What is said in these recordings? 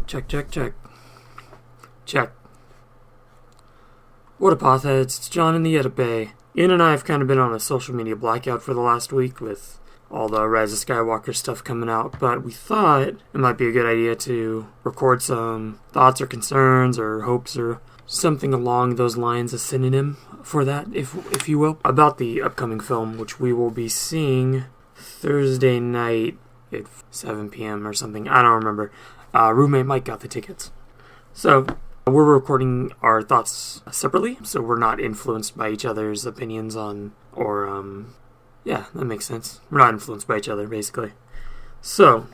Check, check, check. Check. What up, Hotheads? It's John in the Edit Bay. Ian and I have kind of been on a social media blackout for the last week with all the Rise of Skywalker stuff coming out, but we thought it might be a good idea to record some thoughts or concerns or hopes or something along those lines, a synonym for that, if you will, about the upcoming film, which we will be seeing Thursday night at 7 p.m. or something. I don't remember. Roommate Mike got the tickets. So we're recording our thoughts separately, so we're not influenced by each other's opinions on, yeah, that makes sense. We're not influenced by each other, basically. So,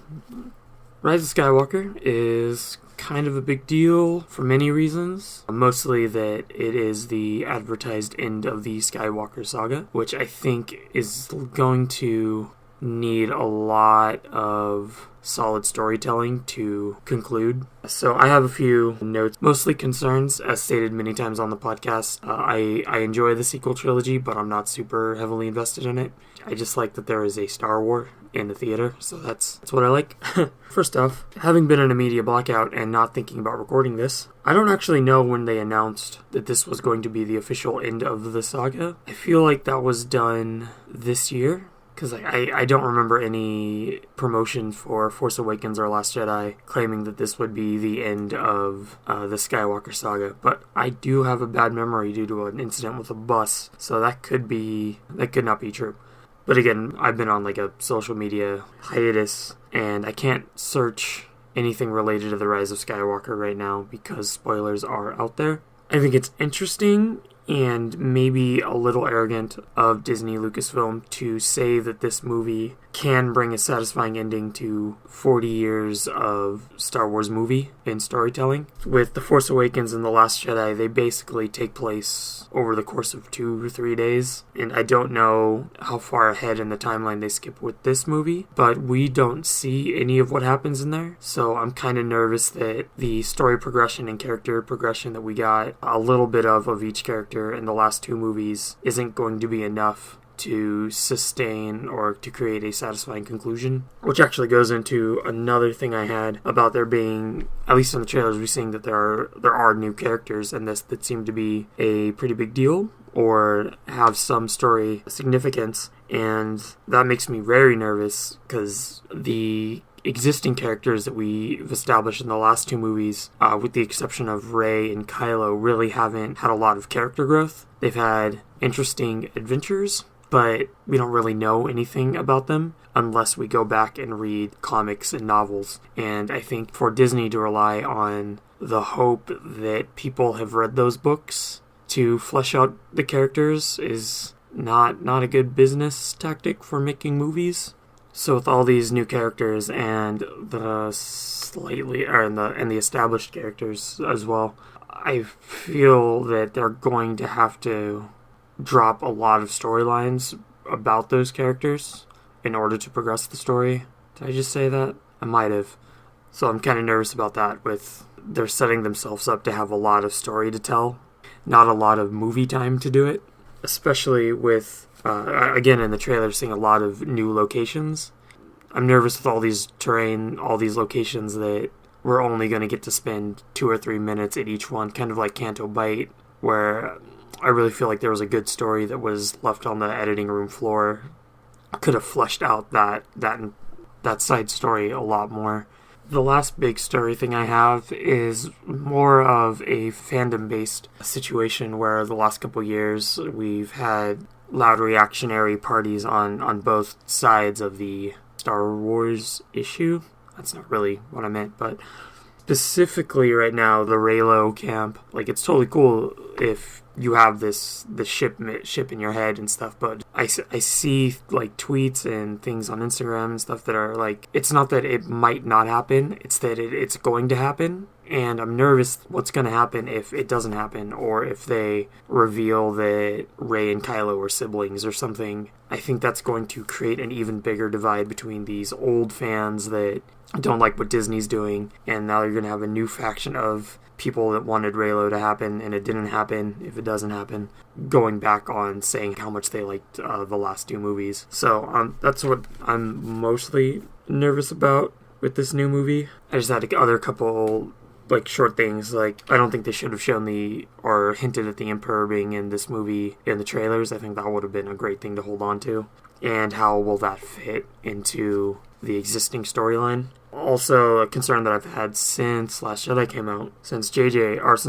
Rise of Skywalker is kind of a big deal for many reasons. Mostly that it is the advertised end of the Skywalker saga, which I think is going to need a lot of solid storytelling to conclude. So I have a few notes, mostly concerns, as stated many times on the podcast. I enjoy the sequel trilogy, but I'm not super heavily invested in it. I just like that there is a Star Wars in the theater, so that's what I like. First off, having been in a media blackout and not thinking about recording this, I don't actually know when they announced that this was going to be the official end of the saga. I feel like that was done this year, because I don't remember any promotion for Force Awakens or Last Jedi claiming that this would be the end of the Skywalker saga. But I do have a bad memory due to an incident with a bus, so that could not be true. But again, I've been on like a social media hiatus, and I can't search anything related to the Rise of Skywalker right now because spoilers are out there. I think it's interesting and maybe a little arrogant of Disney Lucasfilm to say that this movie can bring a satisfying ending to 40 years of Star Wars movie and storytelling. With The Force Awakens and The Last Jedi, they basically take place over the course of 2 or 3 days, and I don't know how far ahead in the timeline they skip with this movie, but we don't see any of what happens in there, so I'm kind of nervous that the story progression and character progression that we got a little bit of each character in the last 2 movies isn't going to be enough to sustain or to create a satisfying conclusion, which actually goes into another thing I had about there being, at least in the trailers, we're seeing that there are new characters in this that seem to be a pretty big deal or have some story significance, and that makes me very nervous because the existing characters that we've established in the last 2 movies, with the exception of Rey and Kylo, really haven't had a lot of character growth. They've had interesting adventures, but we don't really know anything about them unless we go back and read comics and novels. And I think for Disney to rely on the hope that people have read those books to flesh out the characters is not a good business tactic for making movies. So with all these new characters and the the established characters as well, I feel that they're going to have to drop a lot of storylines about those characters in order to progress the story. Did I just say that? I might have. So I'm kind of nervous about that. They're setting themselves up to have a lot of story to tell, not a lot of movie time to do it, especially with again, in the trailer, seeing a lot of new locations. I'm nervous with all these terrain, all these locations that we're only going to get to spend 2 or 3 minutes at each one, kind of like Canto Bight, where I really feel like there was a good story that was left on the editing room floor. Could have fleshed out that side story a lot more. The last big story thing I have is more of a fandom-based situation where the last couple years we've had loud reactionary parties on both sides of the Star Wars issue. That's not really what I meant, but specifically right now, the Reylo camp, like, it's totally cool if you have the ship in your head and stuff, but I see like tweets and things on Instagram and stuff that are like, it's not that it might not happen, it's that it's going to happen, and I'm nervous what's going to happen if it doesn't happen, or if they reveal that Rey and Kylo are siblings or something. I think that's going to create an even bigger divide between these old fans that don't like what Disney's doing, and now you're going to have a new faction of people that wanted Reylo to happen and it didn't happen, if it doesn't happen, going back on saying how much they liked the last 2 movies. So that's what I'm mostly nervous about. with this new movie. I just had other couple like short things, like I don't think they should have shown or hinted at the Emperor being in this movie in the trailers. I think that would have been a great thing to hold on to. And how will that fit into the existing storyline? Also, a concern that I've had since Last Jedi came out, since since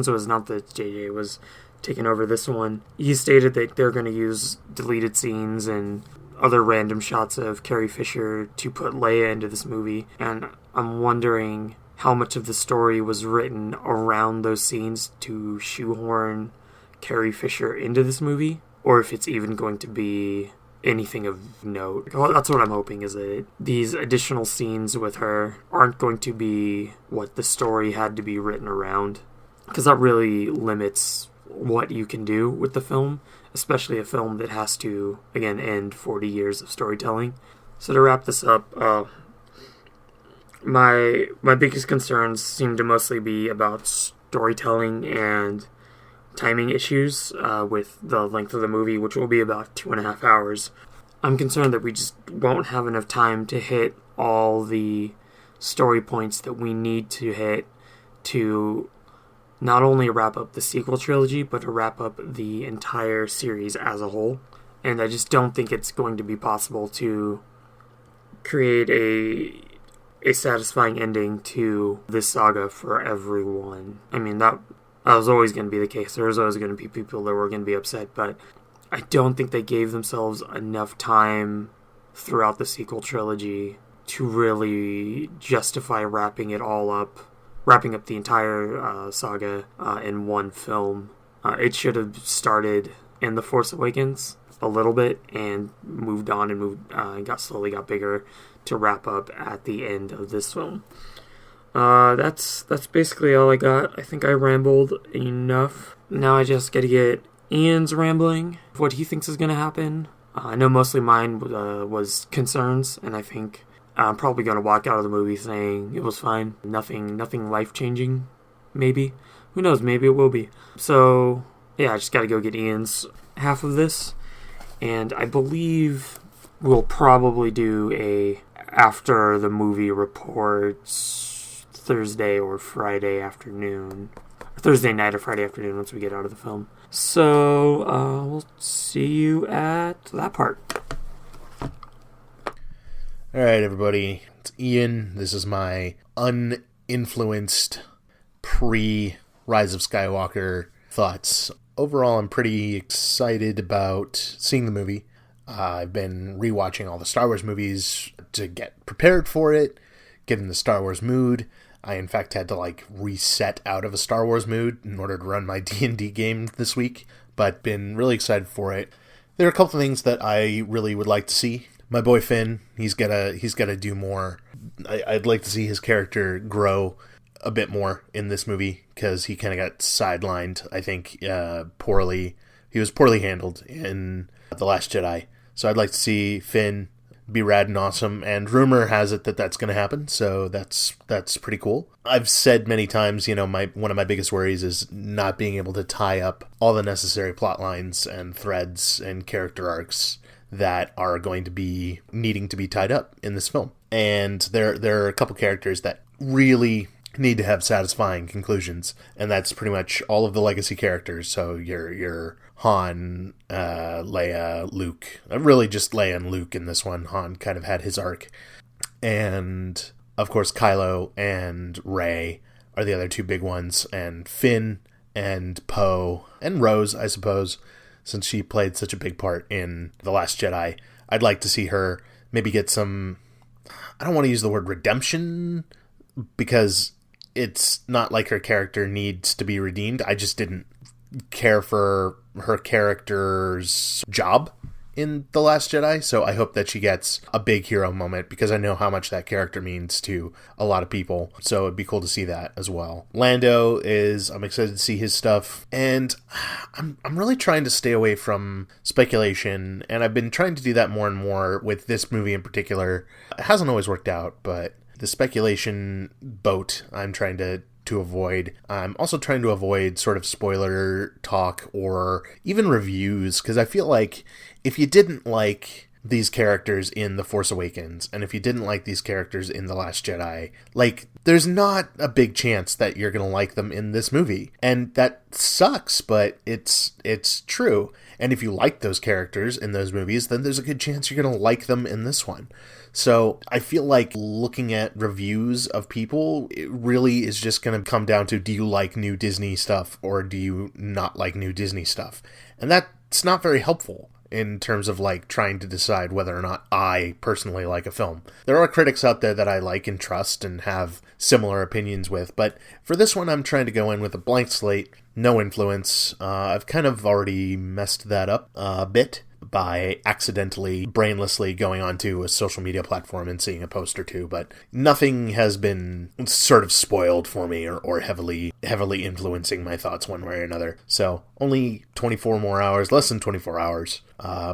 it was not that JJ was taking over this one, he stated that they're going to use deleted scenes and other random shots of Carrie Fisher to put Leia into this movie, and I'm wondering how much of the story was written around those scenes to shoehorn Carrie Fisher into this movie, or if it's even going to be anything of note. Well, that's what I'm hoping, is that these additional scenes with her aren't going to be what the story had to be written around, because that really limits what you can do with the film, especially a film that has to, again, end 40 years of storytelling. So to wrap this up, my biggest concerns seem to mostly be about storytelling and timing issues with the length of the movie, which will be about 2.5 hours. I'm concerned that we just won't have enough time to hit all the story points that we need to hit to not only wrap up the sequel trilogy, but to wrap up the entire series as a whole. And I just don't think it's going to be possible to create a satisfying ending to this saga for everyone. I mean, that was always going to be the case. There was always going to be people that were going to be upset, but I don't think they gave themselves enough time throughout the sequel trilogy to really justify wrapping up the entire saga in one film. It should have started in The Force Awakens a little bit and moved on and got bigger to wrap up at the end of this film. That's basically all I got. I think I rambled enough. Now I just gotta get Ian's rambling, what he thinks is gonna happen. I know mostly mine was concerns, and I think I'm probably gonna walk out of the movie saying it was fine. Nothing life-changing, maybe. Who knows, maybe it will be. So, yeah, I just gotta go get Ian's half of this. And I believe we'll probably do a after the movie reports Thursday or Friday afternoon. Thursday night or Friday afternoon once we get out of the film. So, we'll see you at that part. Alright, everybody. It's Ian. This is my uninfluenced pre-Rise of Skywalker thoughts. Overall, I'm pretty excited about seeing the movie. I've been rewatching all the Star Wars movies to get prepared for it, get in the Star Wars mood. I, in fact, had to, reset out of a Star Wars mood in order to run my D&D game this week, but been really excited for it. There are a couple of things that I really would like to see. My boy Finn, he's gotta do more. I'd like to see his character grow a bit more in this movie, because he kind of got sidelined, I think, poorly. He was poorly handled in The Last Jedi. So I'd like to see Finn be rad and awesome, and rumor has it that that's going to happen, so that's pretty cool. I've said many times, one of my biggest worries is not being able to tie up all the necessary plot lines and threads and character arcs that are going to be needing to be tied up in this film. And there are a couple characters that really need to have satisfying conclusions, and that's pretty much all of the legacy characters. So your Han, Leia, Luke, really just Leia and Luke in this one. Han kind of had his arc, and of course Kylo and Rey are the other two big ones, and Finn and Poe and Rose, I suppose, since she played such a big part in The Last Jedi. I'd like to see her maybe get some, I don't want to use the word redemption, because it's not like her character needs to be redeemed. I just didn't care for her character's job in The Last Jedi, so I hope that she gets a big hero moment, because I know how much that character means to a lot of people, so it'd be cool to see that as well. Lando I'm excited to see his stuff, and I'm really trying to stay away from speculation, and I've been trying to do that more and more with this movie in particular. It hasn't always worked out, but the speculation boat I'm trying to avoid. I'm also trying to avoid sort of spoiler talk or even reviews, because I feel like if you didn't like these characters in The Force Awakens, and if you didn't like these characters in The Last Jedi, like, there's not a big chance that you're going to like them in this movie. And that sucks, but it's true. And if you like those characters in those movies, then there's a good chance you're going to like them in this one. So I feel like looking at reviews of people, it really is just going to come down to, do you like new Disney stuff or do you not like new Disney stuff? And that's not very helpful in terms of like trying to decide whether or not I personally like a film. There are critics out there that I like and trust and have similar opinions with, but for this one I'm trying to go in with a blank slate, no influence. I've kind of already messed that up a bit by accidentally, brainlessly going onto a social media platform and seeing a post or two, but nothing has been sort of spoiled for me or heavily influencing my thoughts one way or another. So only 24 more hours, less than 24 hours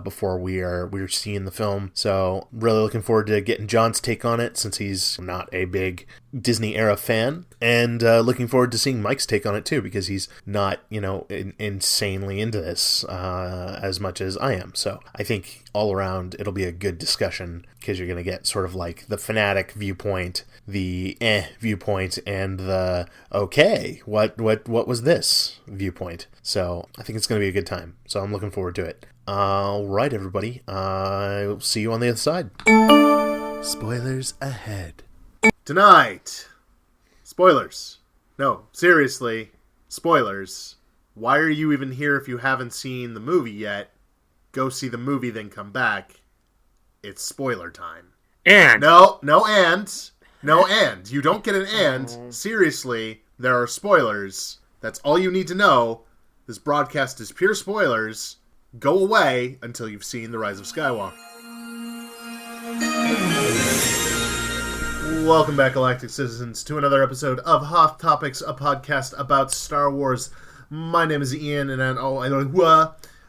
before we're seeing the film. So really looking forward to getting John's take on it, since he's not a big Disney era fan, and looking forward to seeing Mike's take on it too, because he's not, insanely into this as much as I am. So I think all around it'll be a good discussion, because you're going to get sort of like the fanatic viewpoint, the viewpoint, and the okay, what was this viewpoint. So I think it's going to be a good time. So I'm looking forward to it. All right, everybody. I'll see you on the other side. Spoilers ahead. Tonight. Spoilers. No, seriously. Spoilers. Why are you even here if you haven't seen the movie yet? Go see the movie, then come back. It's spoiler time. And. No and. You don't get an and. Seriously, there are spoilers. That's all you need to know. This broadcast is pure spoilers. Go away until you've seen The Rise of Skywalker. Welcome back, Galactic Citizens, to another episode of Hoth Topics, a podcast about Star Wars. My name is Ian, and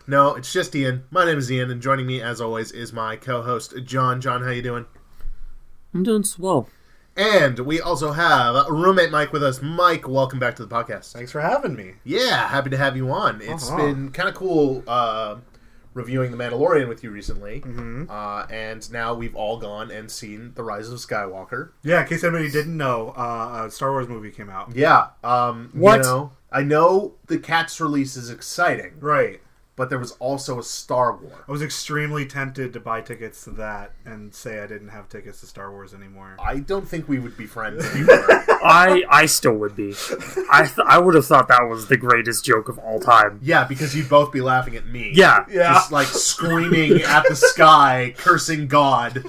no, it's just Ian. My name is Ian, and joining me, as always, is my co-host, John. John, how you doing? I'm doing swell. And we also have roommate Mike with us. Mike, welcome back to the podcast. Thanks for having me. Yeah, happy to have you on. It's been kind of cool reviewing The Mandalorian with you recently. Mm-hmm. And now we've all gone and seen The Rise of Skywalker. Yeah, in case anybody didn't know, a Star Wars movie came out. Yeah. What? I know the Cats release is exciting. Right. But there was also a Star Wars. I was extremely tempted to buy tickets to that and say I didn't have tickets to Star Wars anymore. I don't think we would be friends anymore. I still would be. I would have thought that was the greatest joke of all time. Yeah, because you'd both be laughing at me. Yeah. Just like screaming at the sky, cursing God.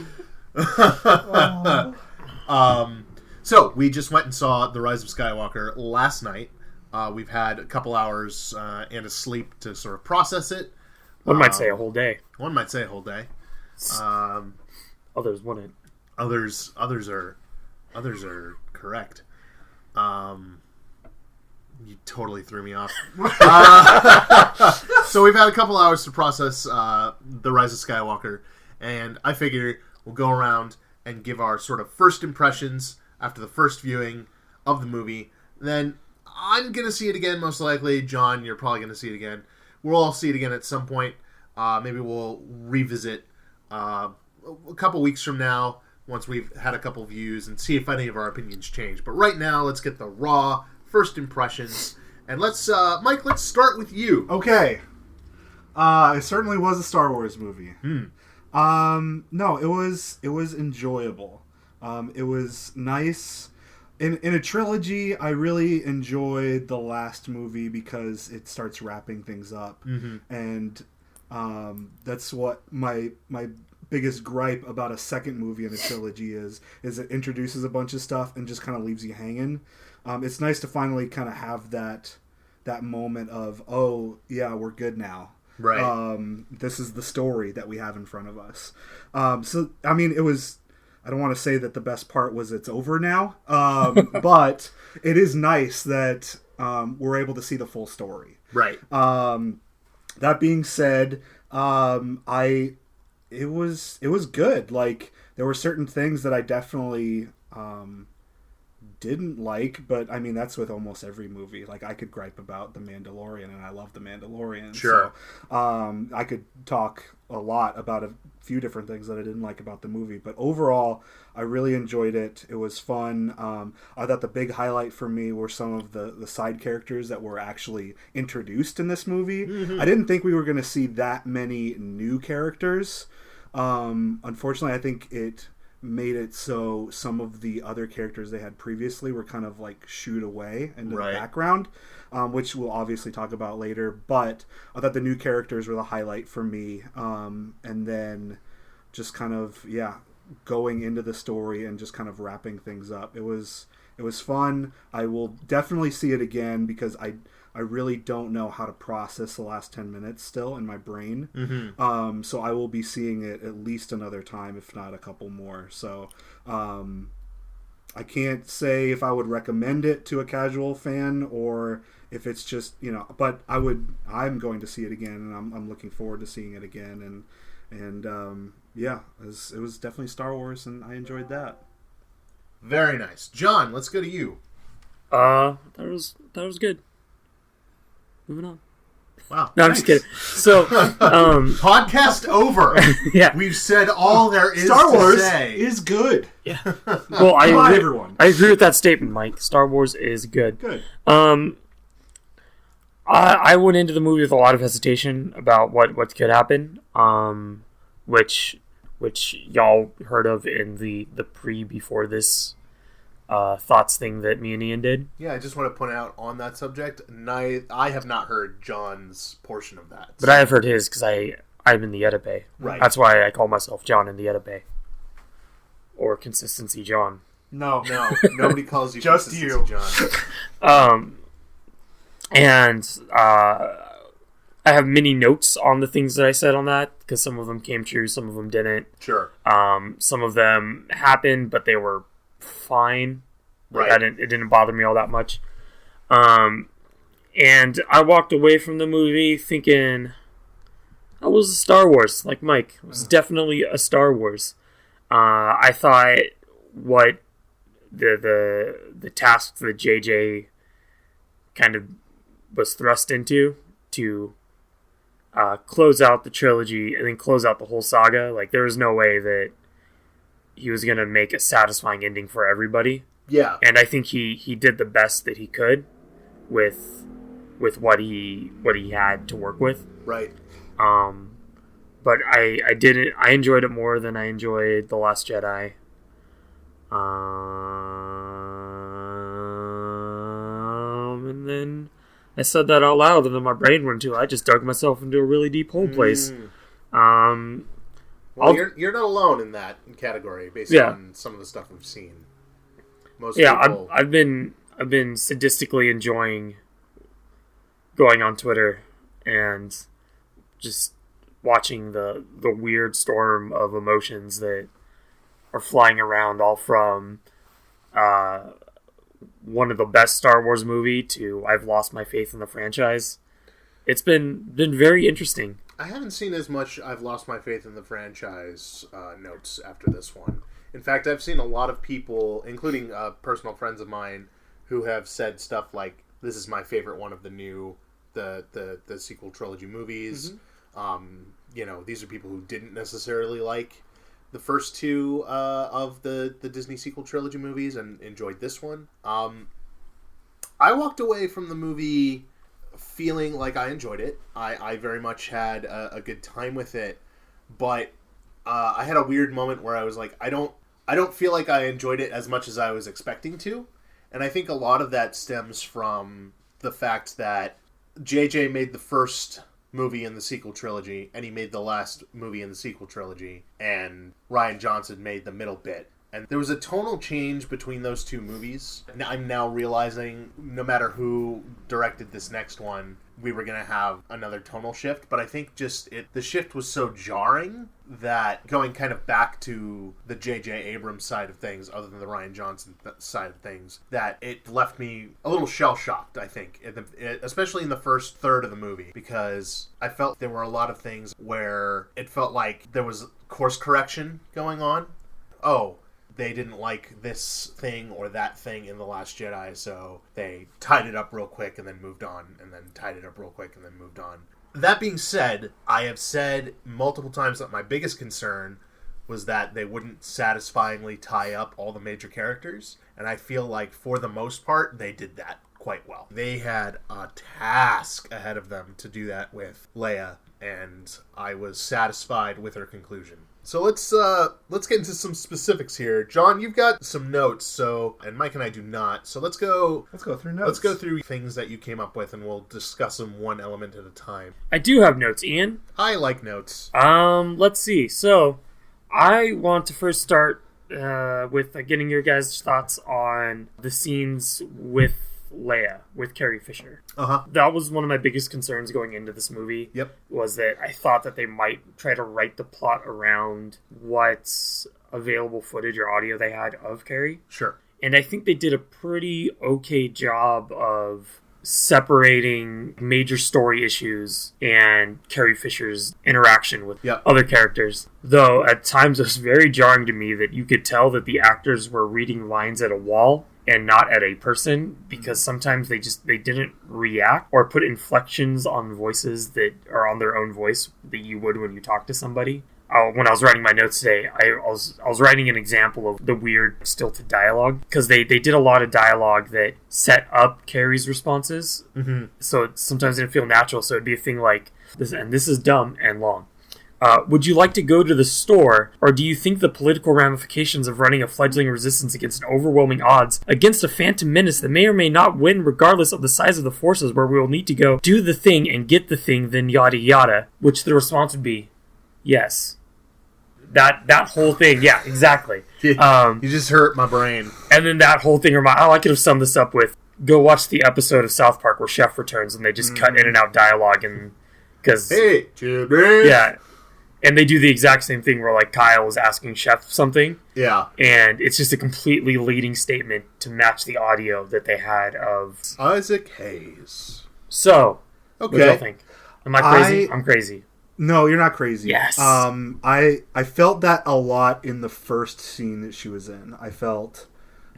So we just went and saw The Rise of Skywalker last night. We've had a couple hours and a sleep to sort of process it. One might say a whole day. One might say a whole day. Others wouldn't. Others are correct. You totally threw me off. So we've had a couple hours to process The Rise of Skywalker, and I figure we'll go around and give our sort of first impressions after the first viewing of the movie. Then I'm going to see it again, most likely. John, you're probably going to see it again. We'll all see it again at some point. Maybe we'll revisit a couple weeks from now, once we've had a couple views, and see if any of our opinions change. But right now, let's get the raw first impressions. And let's, Mike, let's start with you. Okay. It certainly was a Star Wars movie. No, it was enjoyable. It was nice. In a trilogy, I really enjoyed the last movie because it starts wrapping things up. Mm-hmm. And that's what my biggest gripe about a second movie in a trilogy is it introduces a bunch of stuff and just kind of leaves you hanging. It's nice to finally kind of have that moment of, oh, yeah, we're good now. Right. This is the story that we have in front of us. So, I mean, it was... I don't want to say that the best part was it's over now, but it is nice that we're able to see the full story. Right. That being said, it was good. Like, there were certain things that I definitely didn't like, but I mean that's with almost every movie. Like I could gripe about The Mandalorian, and I love The Mandalorian. Sure. So, I could talk a lot about a few different things that I didn't like about the movie, but overall, I really enjoyed it. It was fun. I thought the big highlight for me were some of the side characters that were actually introduced in this movie. I didn't think we were going to see that many new characters. Unfortunately, I think it made it so some of the other characters they had previously were kind of like shooed away into the background, which we'll obviously talk about later. But I thought the new characters were the highlight for me. And then just kind of, going into the story and just kind of wrapping things up. It was fun. I will definitely see it again because I really don't know how to process the last 10 minutes still in my brain. So I will be seeing it at least another time, if not a couple more. So I can't say if I would recommend it to a casual fan or if it's just, but I'm going to see it again, and I'm looking forward to seeing it again. And it was definitely Star Wars, and I enjoyed that. Very nice. John, let's go to you. That was good. Moving on. Wow. No, I'm just kidding. So, podcast over. Yeah. We've said all there is Star Wars to say. is good. Yeah. Well, everyone. I agree with that statement, Mike. Star Wars is good. Good. I went into the movie with a lot of hesitation about what could happen, which y'all heard of in the before this thoughts thing that me and Ian did. Yeah, I just want to point out on that subject, I have not heard John's portion of that. But I have heard his because I'm in the Edipe. Right. That's why I call myself John in the Edipe. Or Consistency John. No, nobody calls you just Consistency you, John. And I have many notes on the things that I said on that because some of them came true, some of them didn't. Sure. Some of them happened, but they were fine. Right. It didn't bother me all that much. And I walked away from the movie thinking, that was a Star Wars, like Mike. It was definitely a Star Wars. I thought what the task that JJ kind of was thrust into to close out the trilogy and then close out the whole saga, like there was no way that he was going to make a satisfying ending for everybody. Yeah. And I think he did the best that he could with what he had to work with. Right. But I enjoyed it more than I enjoyed The Last Jedi. And then I said that out loud, and then my brain went to, I just dug myself into a really deep hole place. Well, you're not alone in that category, based on some of the stuff we've seen. Most people... I've been sadistically enjoying going on Twitter and just watching the weird storm of emotions that are flying around, all from one of the best Star Wars movie to I've lost my faith in the franchise. It's been very interesting. I haven't seen as much I've lost my faith in the franchise notes after this one. In fact, I've seen a lot of people, including personal friends of mine, who have said stuff like, this is my favorite one of the sequel trilogy movies. These are people who didn't necessarily like the first two of the Disney sequel trilogy movies and enjoyed this one. I walked away from the movie feeling like I enjoyed it. I very much had a good time with it, but I had a weird moment where I was like, I don't feel like I enjoyed it as much as I was expecting to, and I think a lot of that stems from the fact that JJ made the first movie in the sequel trilogy, and he made the last movie in the sequel trilogy, and Rian Johnson made the middle bit. And there was a tonal change between those two movies. I'm now realizing no matter who directed this next one, we were going to have another tonal shift. But I think the shift was so jarring that going kind of back to the J.J. Abrams side of things, other than the Rian Johnson side of things, that it left me a little shell-shocked, I think, especially in the first third of the movie, because I felt there were a lot of things where it felt like there was course correction going on. Oh, they didn't like this thing or that thing in The Last Jedi, so they tied it up real quick and then moved on, and then tied it up real quick and then moved on. That being said, I have said multiple times that my biggest concern was that they wouldn't satisfyingly tie up all the major characters, and I feel like for the most part, they did that quite well. They had a task ahead of them to do that with Leia, and I was satisfied with her conclusion. So let's get into some specifics here. John, you've got some notes, and Mike and I do not. So let's go through notes. Let's go through things that you came up with, and we'll discuss them one element at a time. I do have notes, Ian. I like notes. Let's see. So I want to first start with getting your guys' thoughts on the scenes with Leia, with Carrie Fisher. That was one of my biggest concerns going into this movie. Yep. Was that I thought that they might try to write the plot around what's available footage or audio they had of Carrie. Sure. And I think they did a pretty okay job of separating major story issues and Carrie Fisher's interaction with other characters. Though at times it was very jarring to me that you could tell that the actors were reading lines at a wall and not at a person, because sometimes they didn't react or put inflections on voices that are on their own voice that you would when you talk to somebody. When I was writing my notes today, I was writing an example of the weird stilted dialogue, because they did a lot of dialogue that set up Carrie's responses, so sometimes it didn't feel natural. So it'd be a thing like this, and this is dumb and long. Would you like to go to the store, or do you think the political ramifications of running a fledgling resistance against an overwhelming odds against a phantom menace that may or may not win regardless of the size of the forces, where we will need to go do the thing and get the thing, then yada yada, which the response would be, yes. That whole thing, yeah, exactly. You just hurt my brain. And then that whole thing, I could have summed this up with, go watch the episode of South Park where Chef returns and they just cut in and out dialogue, and because hey, children. Yeah. And they do the exact same thing where, like, Kyle was asking Chef something. Yeah. And it's just a completely leading statement to match the audio that they had of Isaac Hayes. So, okay. What do y'all think? Am I crazy? I'm crazy. No, you're not crazy. Yes. I felt that a lot in the first scene that she was in. I felt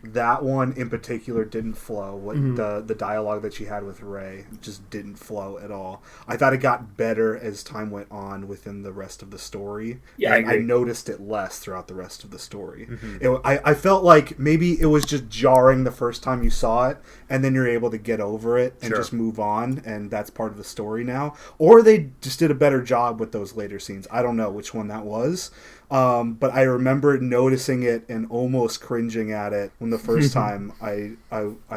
that one in particular didn't flow. The dialogue that she had with Rey just didn't flow at all. I thought it got better as time went on within the rest of the story. Yeah, and I noticed it less throughout the rest of the story. I felt like maybe it was just jarring the first time you saw it, and then you're able to get over it and just move on, and that's part of the story now. Or they just did a better job with those later scenes. I don't know which one that was. But I remember noticing it and almost cringing at it when the first time I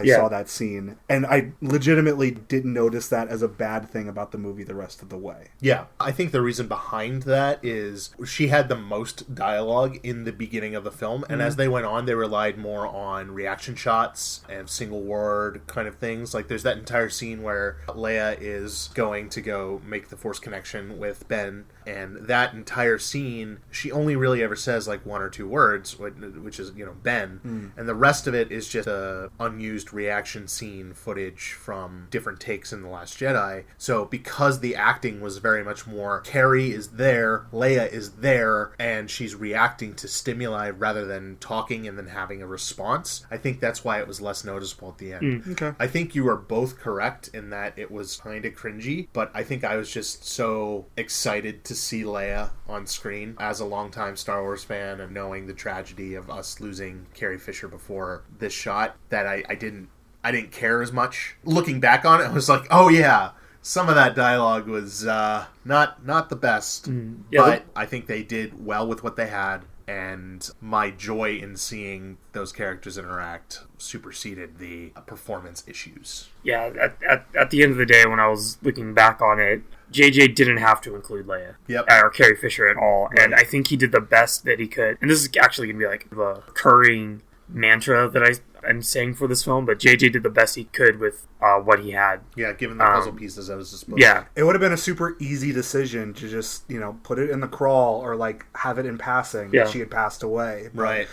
saw that scene. And I legitimately didn't notice that as a bad thing about the movie the rest of the way. Yeah. I think the reason behind that is she had the most dialogue in the beginning of the film, and as they went on, they relied more on reaction shots and single word kind of things. Like, there's that entire scene where Leia is going to go make the Force connection with Ben, and that entire scene, she only really ever says like one or two words, which is, Ben, and the rest of it is just a unused reaction scene footage from different takes in The Last Jedi. So because the acting was very much more Carrie is there, Leia is there, and she's reacting to stimuli rather than talking and then having a response, I think that's why it was less noticeable at the end. Okay. I think you are both correct in that it was kind of cringy, but I think I was just so excited to see Leia on screen as a longtime Star Wars fan, and knowing the tragedy of us losing Carrie Fisher before this shot, that I didn't care as much. Looking back on it, I was like, oh yeah, some of that dialogue was not the best, but I think they did well with what they had, and my joy in seeing those characters interact superseded the performance issues. Yeah, at the end of the day, when I was looking back on it, JJ didn't have to include Leia or Carrie Fisher at all, and I think he did the best that he could. And this is actually going to be like a recurring mantra that I'm saying for this film, but JJ did the best he could with what he had. Yeah, given the puzzle pieces that was disposed. Yeah. It would have been a super easy decision to just, put it in the crawl or like have it in passing that she had passed away. But right.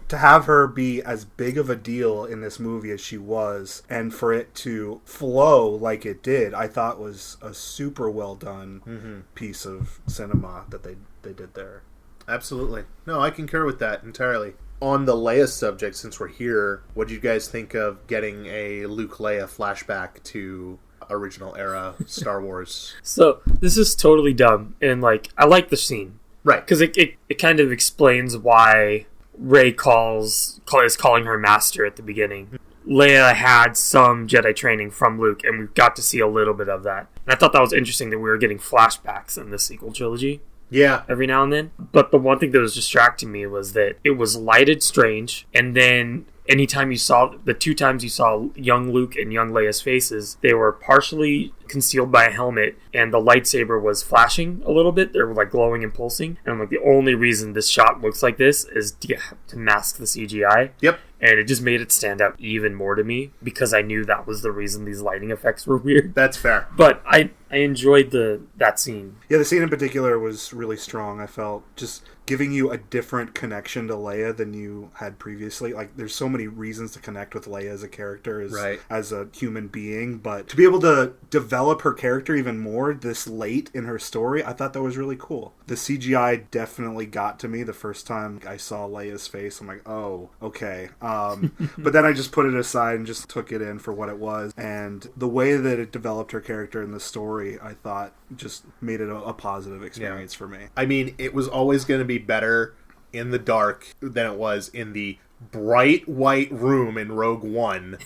To have her be as big of a deal in this movie as she was, and for it to flow like it did, I thought was a super well done piece of cinema that they did there. Absolutely. No, I concur with that entirely. On the Leia subject, since we're here, what do you guys think of getting a Luke Leia flashback to original era Star Wars? So this is totally dumb, and like I like the scene, Right. because it kind of explains why Rey is calling her master at the beginning. Leia had some Jedi training from Luke, and we got to see a little bit of that. And I thought that was interesting that we were getting flashbacks in the sequel trilogy. Yeah. Every now and then. But the one thing that was distracting me was that it was lighted strange, and then anytime you saw, the two times you saw young Luke and young Leia's faces, they were partially concealed by a helmet, and the lightsaber was flashing a little bit. They were like glowing and pulsing. And I'm like, the only reason this shot looks like this is to mask the CGI. Yep. And it just made it stand out even more to me, because I knew that was the reason these lighting effects were weird. That's fair. But I enjoyed that scene. Yeah, the scene in particular was really strong, I felt. Just giving you a different connection to Leia than you had previously. Like, there's so many reasons to connect with Leia as a character, as a human being, but to be able to develop her character even more this late in her story, I thought that was really cool. The CGI definitely got to me the first time I saw Leia's face. I'm like, oh, okay. But then I just put it aside and just took it in for what it was. And the way that it developed her character in the story, I thought just made it a positive experience for me. I mean, it was always going to be better in the dark than it was in the bright white room in Rogue One,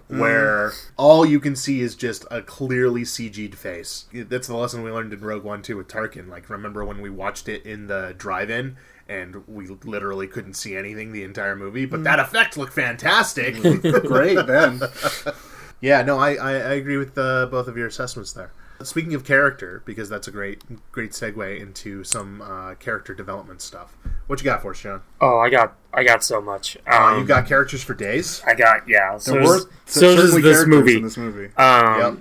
where all you can see is just a clearly CG'd face. That's the lesson we learned in Rogue One too with Tarkin. Like, remember when we watched it in the drive-in and we literally couldn't see anything the entire movie, but that effect looked fantastic. Great, then. Yeah, no, I agree with both of your assessments there. Speaking of character, because that's a great segue into some character development stuff. What you got for us, Sean? Oh, I got so much. You've got characters for days? So does this movie. In this movie. Yep.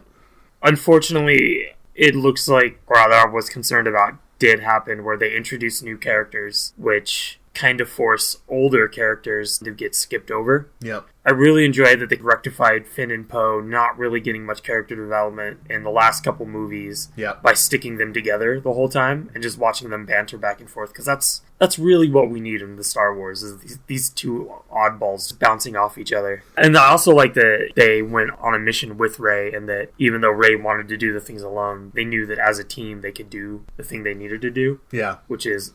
Unfortunately, it looks like, or that I was concerned about, did happen, where they introduced new characters, which kind of force older characters to get skipped over. Yep. I really enjoyed that they rectified Finn and Poe not really getting much character development in the last couple movies by sticking them together the whole time and just watching them banter back and forth, because that's really what we need in the Star Wars, is these two oddballs bouncing off each other. And I also like that they went on a mission with Rey, and that even though Rey wanted to do the things alone, they knew that as a team they could do the thing they needed to do. Yeah. Which is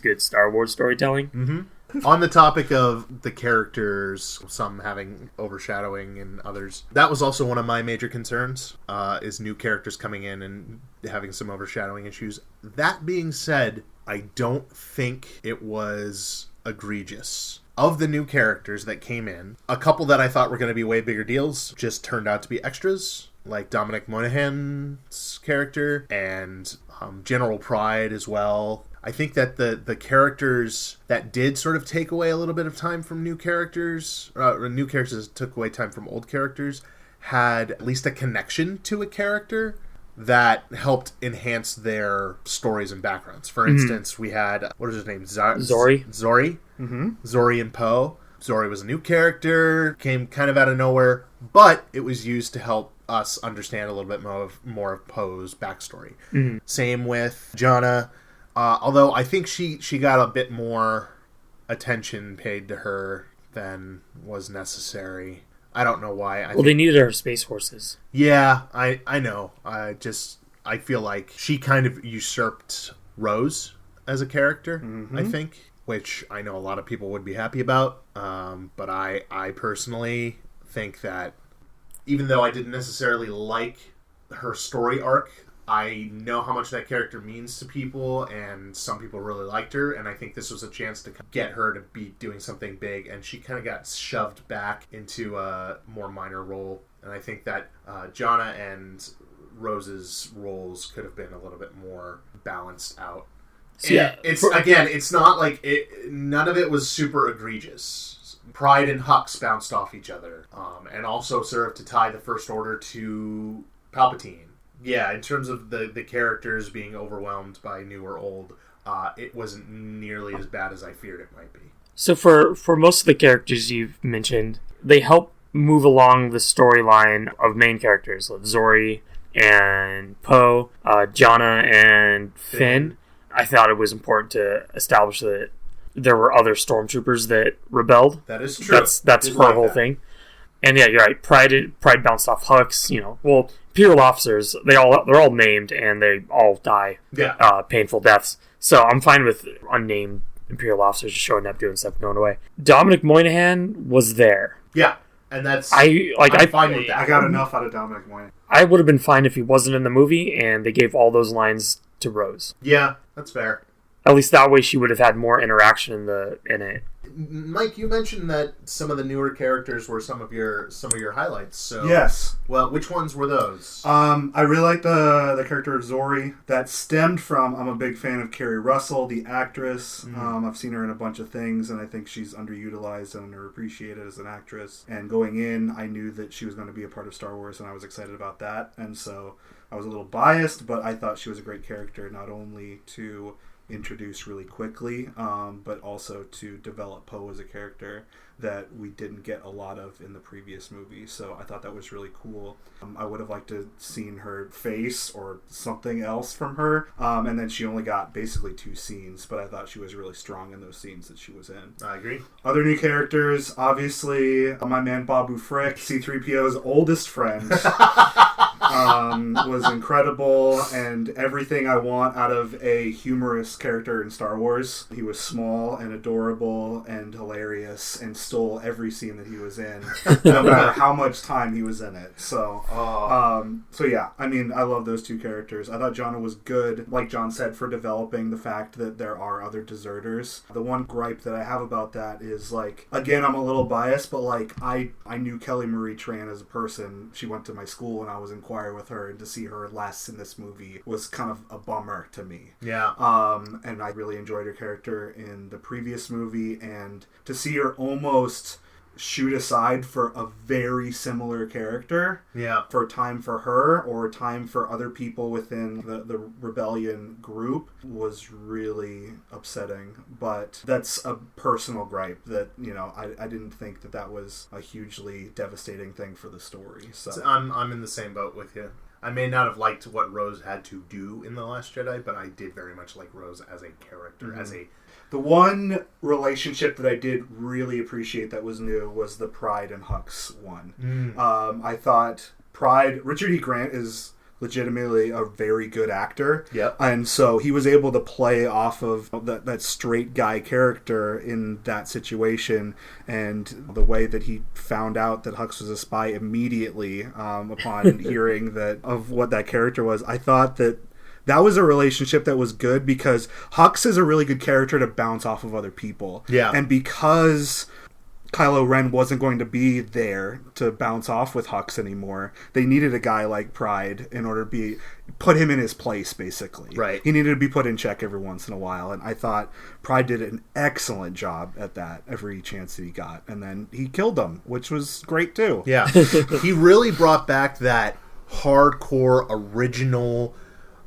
good Star Wars storytelling. Mm-hmm. On the topic of the characters, some having overshadowing and others, that was also one of my major concerns, is new characters coming in and having some overshadowing issues. That being said, I don't think it was egregious. Of the new characters that came in, a couple that I thought were going to be way bigger deals just turned out to be extras, like Dominic Monaghan's character and General Pride as well. I think that the characters that did sort of take away a little bit of time from new characters, or new characters that took away time from old characters, had at least a connection to a character that helped enhance their stories and backgrounds. For instance, we had, what is his name? Zori. Zori. Mm-hmm. Zori and Poe. Zori was a new character, came kind of out of nowhere, but it was used to help us understand a little bit more of Poe's backstory. Mm-hmm. Same with Jannah. Although I think she got a bit more attention paid to her than was necessary. I don't know why. They needed her Space Horses. Yeah, I know. I feel like she kind of usurped Rose as a character, I think, which I know a lot of people would be happy about. But I personally think that even though I didn't necessarily like her story arc, I know how much that character means to people, and some people really liked her, and I think this was a chance to get her to be doing something big, and she kind of got shoved back into a more minor role, and I think that Jannah and Rose's roles could have been a little bit more balanced out. So, yeah, it's not like none of it was super egregious. Pride and Hux bounced off each other, and also served to tie the First Order to Palpatine. Yeah, in terms of the characters being overwhelmed by new or old, it wasn't nearly as bad as I feared it might be. So for most of the characters you've mentioned, they help move along the storyline of main characters, like Zori and Poe, Jannah and Finn. I thought it was important to establish that there were other stormtroopers that rebelled. That is true. That's her whole thing. And yeah, you're right. Pride bounced off Hux. Well, Imperial officers, they're all named and they all die. Yeah. Painful deaths. So I'm fine with unnamed Imperial officers just showing up, doing stuff, going away. Dominic Moynihan was there. Yeah, and that's I'm fine with that. I got enough out of Dominic Moynihan. I would have been fine if he wasn't in the movie and they gave all those lines to Rose. Yeah, that's fair. At least that way she would have had more interaction in it. Mike, you mentioned that some of the newer characters were some of your highlights. So yes. Well, which ones were those? I really like the character of Zori. That stemmed from, I'm a big fan of Kerry Russell, the actress. I've seen her in a bunch of things, and I think she's underutilized and underappreciated as an actress. And going in, I knew that she was going to be a part of Star Wars, and I was excited about that. And so I was a little biased, but I thought she was a great character, not only to introduce really quickly, but also to develop Poe as a character that we didn't get a lot of in the previous movie. So I thought that was really cool. I would have liked to seen her face or something else from her, and then she only got basically 2 scenes, but I thought she was really strong in those scenes that she was in. I agree. Other new characters, obviously my man Babu Frick, C-3PO's oldest friend, was incredible, and everything I want out of a humorous character in Star Wars. He was small and adorable and hilarious and stole every scene that he was in, no matter how much time he was in it. So yeah, I mean, I love those 2 characters. I thought Jonna was good, like John said, for developing the fact that there are other deserters. The one gripe that I have about that is, like, again, I'm a little biased, but like I knew Kelly Marie Tran as a person. She went to my school and I was in choir with her, and to see her less in this movie was kind of a bummer to me. Yeah. And I really enjoyed her character in the previous movie, and to see her almost shoot aside for a very similar character, for time for her or time for other people within the rebellion group, was really upsetting. But that's a personal gripe that, I didn't think that was a hugely devastating thing for the story. So I'm in the same boat with you. I may not have liked what Rose had to do in The Last Jedi, but I did very much like Rose as a character, The one relationship that I did really appreciate that was new was the Pride and Hux one. I thought Richard E. Grant is legitimately a very good actor. Yep. And so he was able to play off of that straight guy character in that situation, and the way that he found out that Hux was a spy immediately upon hearing of what that character was. I thought that was a relationship that was good, because Hux is a really good character to bounce off of other people. Yeah. And because Kylo Ren wasn't going to be there to bounce off with Hux anymore, they needed a guy like Pride in order to put him in his place, basically. Right. He needed to be put in check every once in a while, and I thought Pride did an excellent job at that every chance that he got. And then he killed them, which was great too. Yeah. He really brought back that hardcore original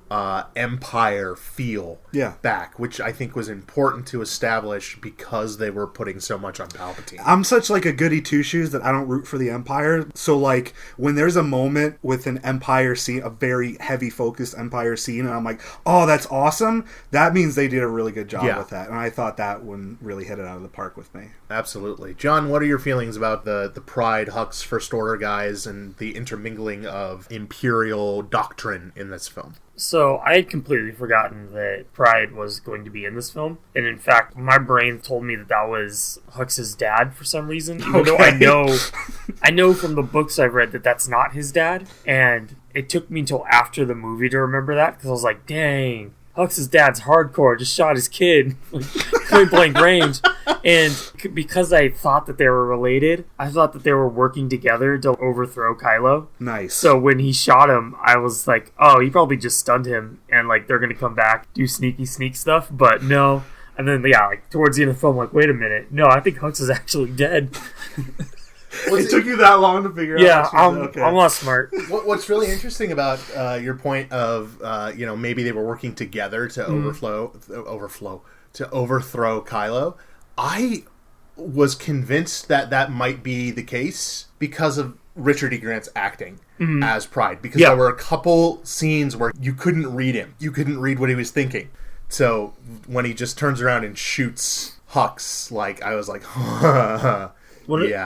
Empire feel back, which I think was important to establish because they were putting so much on Palpatine. I'm such like a goody two-shoes that I don't root for the Empire. So like when there's a moment with an Empire scene, a very heavy focused Empire scene, and I'm like, oh, that's awesome, that means they did a really good job with that. And I thought that one really hit it out of the park with me. Absolutely. John, what are your feelings about the Pride, Hux, First Order guys and the intermingling of Imperial doctrine in this film? So I had completely forgotten that Pride was going to be in this film, and in fact, my brain told me that was Hux's dad for some reason. Even though I know from the books I've read that that's not his dad, and it took me until after the movie to remember that, because I was like, "Dang, Hux's dad's hardcore. Just shot his kid point blank range." And because I thought that they were related, I thought that they were working together to overthrow Kylo. Nice. So when he shot him, I was like, oh, he probably just stunned him, and like they're gonna come back, do sneaky sneak stuff. But no. And then like towards the end of the film, I'm like, wait a minute, no, I think Hux is actually dead. It took you that long to figure out. Yeah, I'm not smart. What's really interesting about your point of maybe they were working together to overthrow Kylo. I was convinced that might be the case because of Richard E. Grant's acting as Pride. Because there were a couple scenes where you couldn't read him. You couldn't read what he was thinking. So when he just turns around and shoots Hux, like, I was like, yeah.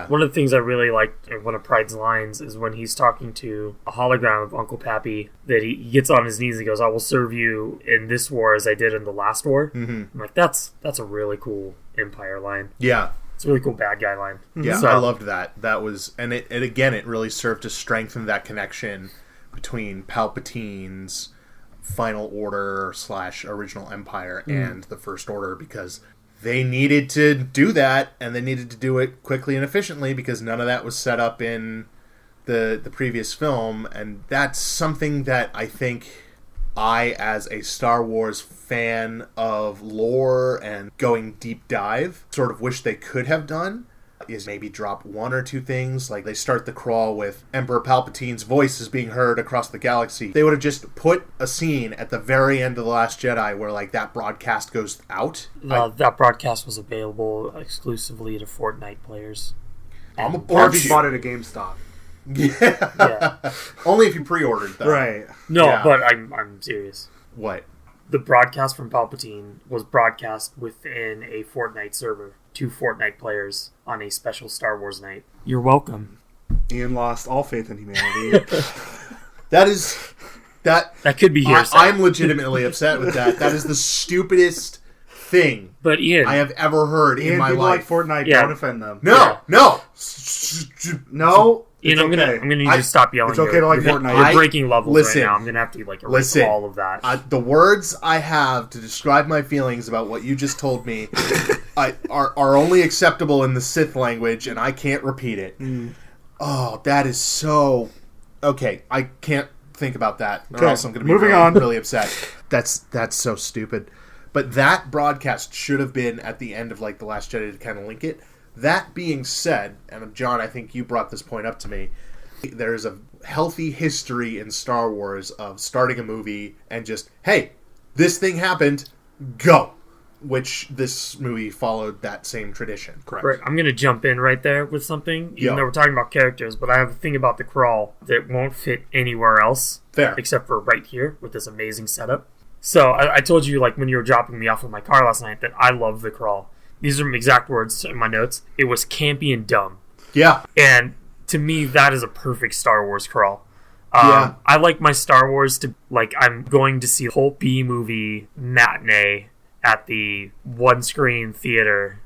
One of the things I really liked in one of Pride's lines is when he's talking to a hologram of Uncle Pappy, that he gets on his knees and goes, "I will serve you in this war as I did in the last war." Mm-hmm. I'm like, that's a really cool Empire line. Yeah. It's a really cool bad guy line. Yeah, So, I loved that. That was, and it again, it really served to strengthen that connection between Palpatine's Final Order / Original Empire and the First Order, because they needed to do that, and they needed to do it quickly and efficiently, because none of that was set up in the previous film, and that's something that I think I, as a Star Wars fan of lore and going deep dive, sort of wish they could have done, is maybe drop one or two things. Like, they start the crawl with Emperor Palpatine's voice is being heard across the galaxy. They would have just put a scene at the very end of The Last Jedi where, like, that broadcast goes out. that broadcast was available exclusively to Fortnite players. I'm a Or part if you bought it at GameStop. Yeah. Only if you pre-ordered, though. Right. No, Yeah. but I'm serious. What? The broadcast from Palpatine was broadcast within a Fortnite server to Fortnite players on a special Star Wars night. You're welcome. Ian lost all faith in humanity. That is... That could be hearsay. I'm legitimately upset with that. That is the stupidest thing But Ian, I have ever heard in Ian, my people life. like Fortnite, Yeah. don't offend them. No. No, Ian, it's I'm okay. gonna need you to stop yelling. It's okay to like You're Fortnite. You're breaking levels Listen. right now. I'm gonna have to erase all of that. The words I have to describe my feelings about what you just told me are only acceptable in the Sith language, and I can't repeat it. Oh, that is so... Okay, I can't think about that, or Okay, else I'm going to be moving really, on. really upset. That's so stupid. But that broadcast should have been at the end of, like, The Last Jedi to kind of link it. That being said, and John, I think you brought this point up to me, there's a healthy history in Star Wars of starting a movie and just, hey, this thing happened, go. Which this movie followed that same tradition. Correct. Right, I'm gonna jump in right there with something, even Yeah. though we're talking about characters. But I have a thing about the crawl that won't fit anywhere else, Fair. except for right here with this amazing setup. So I told you, like, when you were dropping me off in my car last night, that I love the crawl. These are my exact words in my notes. It was campy and dumb. Yeah. And to me, that is a perfect Star Wars crawl. Yeah. I like my Star Wars to, like, I'm going to see a whole B-movie matinee at the one-screen theater.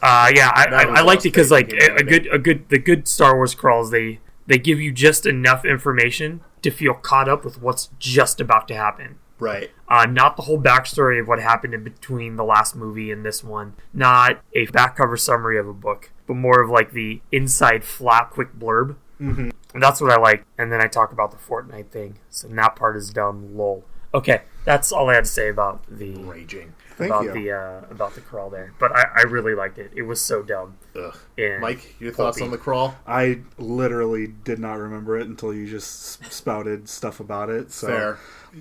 I liked it because, like, the good Star Wars crawls, they give you just enough information to feel caught up with what's just about to happen. Right. Not the whole backstory of what happened in between the last movie and this one. Not a back cover summary of a book, but more of like the inside flat, quick blurb. Mm-hmm. And that's what I like. And then I talk about the Fortnite thing. So that part is dumb. Lol. Okay, that's all I had to say about the Raging. about the crawl there. But I really liked it. It was so dumb. Ugh. And Mike, your thoughts pulpy. on the crawl? I literally did not remember it until you just spouted stuff about it. So Fair.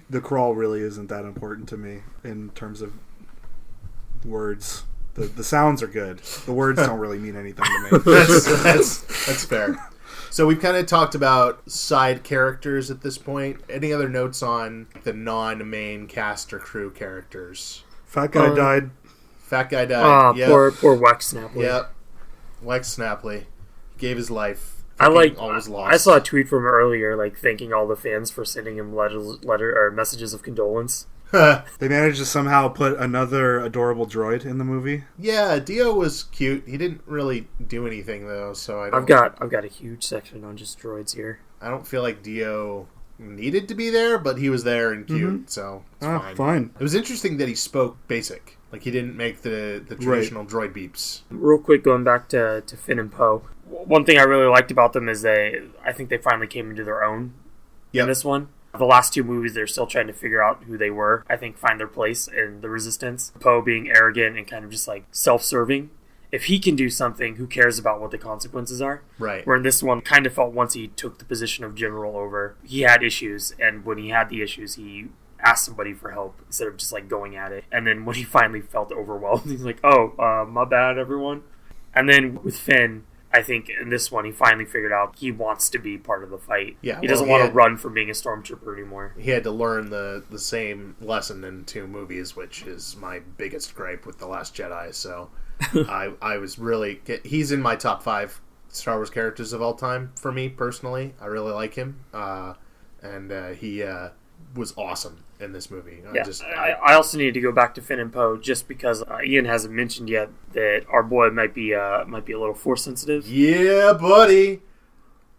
the crawl really isn't that important to me in terms of words. The sounds are good. The words don't really mean anything to me. That's fair. So we've kind of talked about side characters at this point. Any other notes on the non-main cast or crew characters? Fat guy died. Fat guy died. Yep. Poor Wax Snapply. Yep. Lex Snapply gave his life. I Always lost. I saw a tweet from earlier, like thanking all the fans for sending him messages of condolence. They managed to somehow put another adorable droid in the movie. Yeah, Dio was cute. He didn't really do anything though, so I've got a huge section on just droids here. I don't feel like Dio needed to be there, but he was there and cute, so it's fine. Fine. It was interesting that he spoke basic. Like, he didn't make the traditional droid beeps. Real quick, going back to Finn and Poe. One thing I really liked about them is I think they finally came into their own in this one. The last two movies, they're still trying to figure out who they were. I think find their place in the Resistance. Poe being arrogant and kind of just like self-serving. If he can do something, who cares about what the consequences are? Right. Where in this one, kind of felt once he took the position of general over, he had issues, and when he had the issues, he asked somebody for help instead of just like going at it. And then when he finally felt overwhelmed, he's like, "Oh, my bad, everyone." And then with Finn, I think in this one, he finally figured out he wants to be part of the fight. Yeah, he doesn't want to run from being a stormtrooper anymore. He had to learn the same lesson in 2 movies, which is my biggest gripe with The Last Jedi. So I was really... He's in my top 5 Star Wars characters of all time for me, personally. I really like him. And he was awesome in this movie. Yeah, I also need to go back to Finn and Poe just because Ian hasn't mentioned yet that our boy might be a little force sensitive. Yeah, buddy.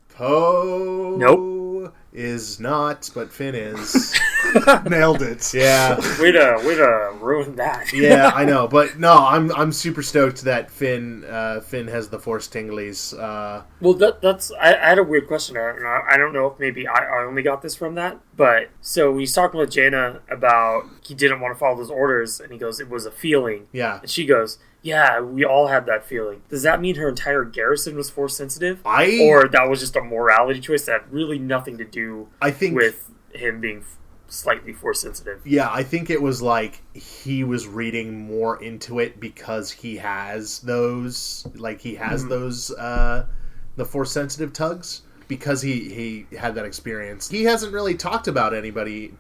Poe Nope. is not, but Finn is. Nailed it. Yeah. Way to ruin that. Yeah, I know, but no, I'm super stoked that Finn has the force tinglies. Well, that's I had a weird question. I don't know if maybe I only got this from that, but so he's talking with Jaina about he didn't want to follow those orders, and he goes, "It was a feeling." Yeah, and she goes, "Yeah, we all had that feeling." Does that mean her entire garrison was force sensitive, or that was just a morality choice that had really nothing to do? With him being slightly force sensitive. Yeah, I think it was like he was reading more into it because he has those, the force sensitive tugs, because he had that experience. He hasn't really talked to anybody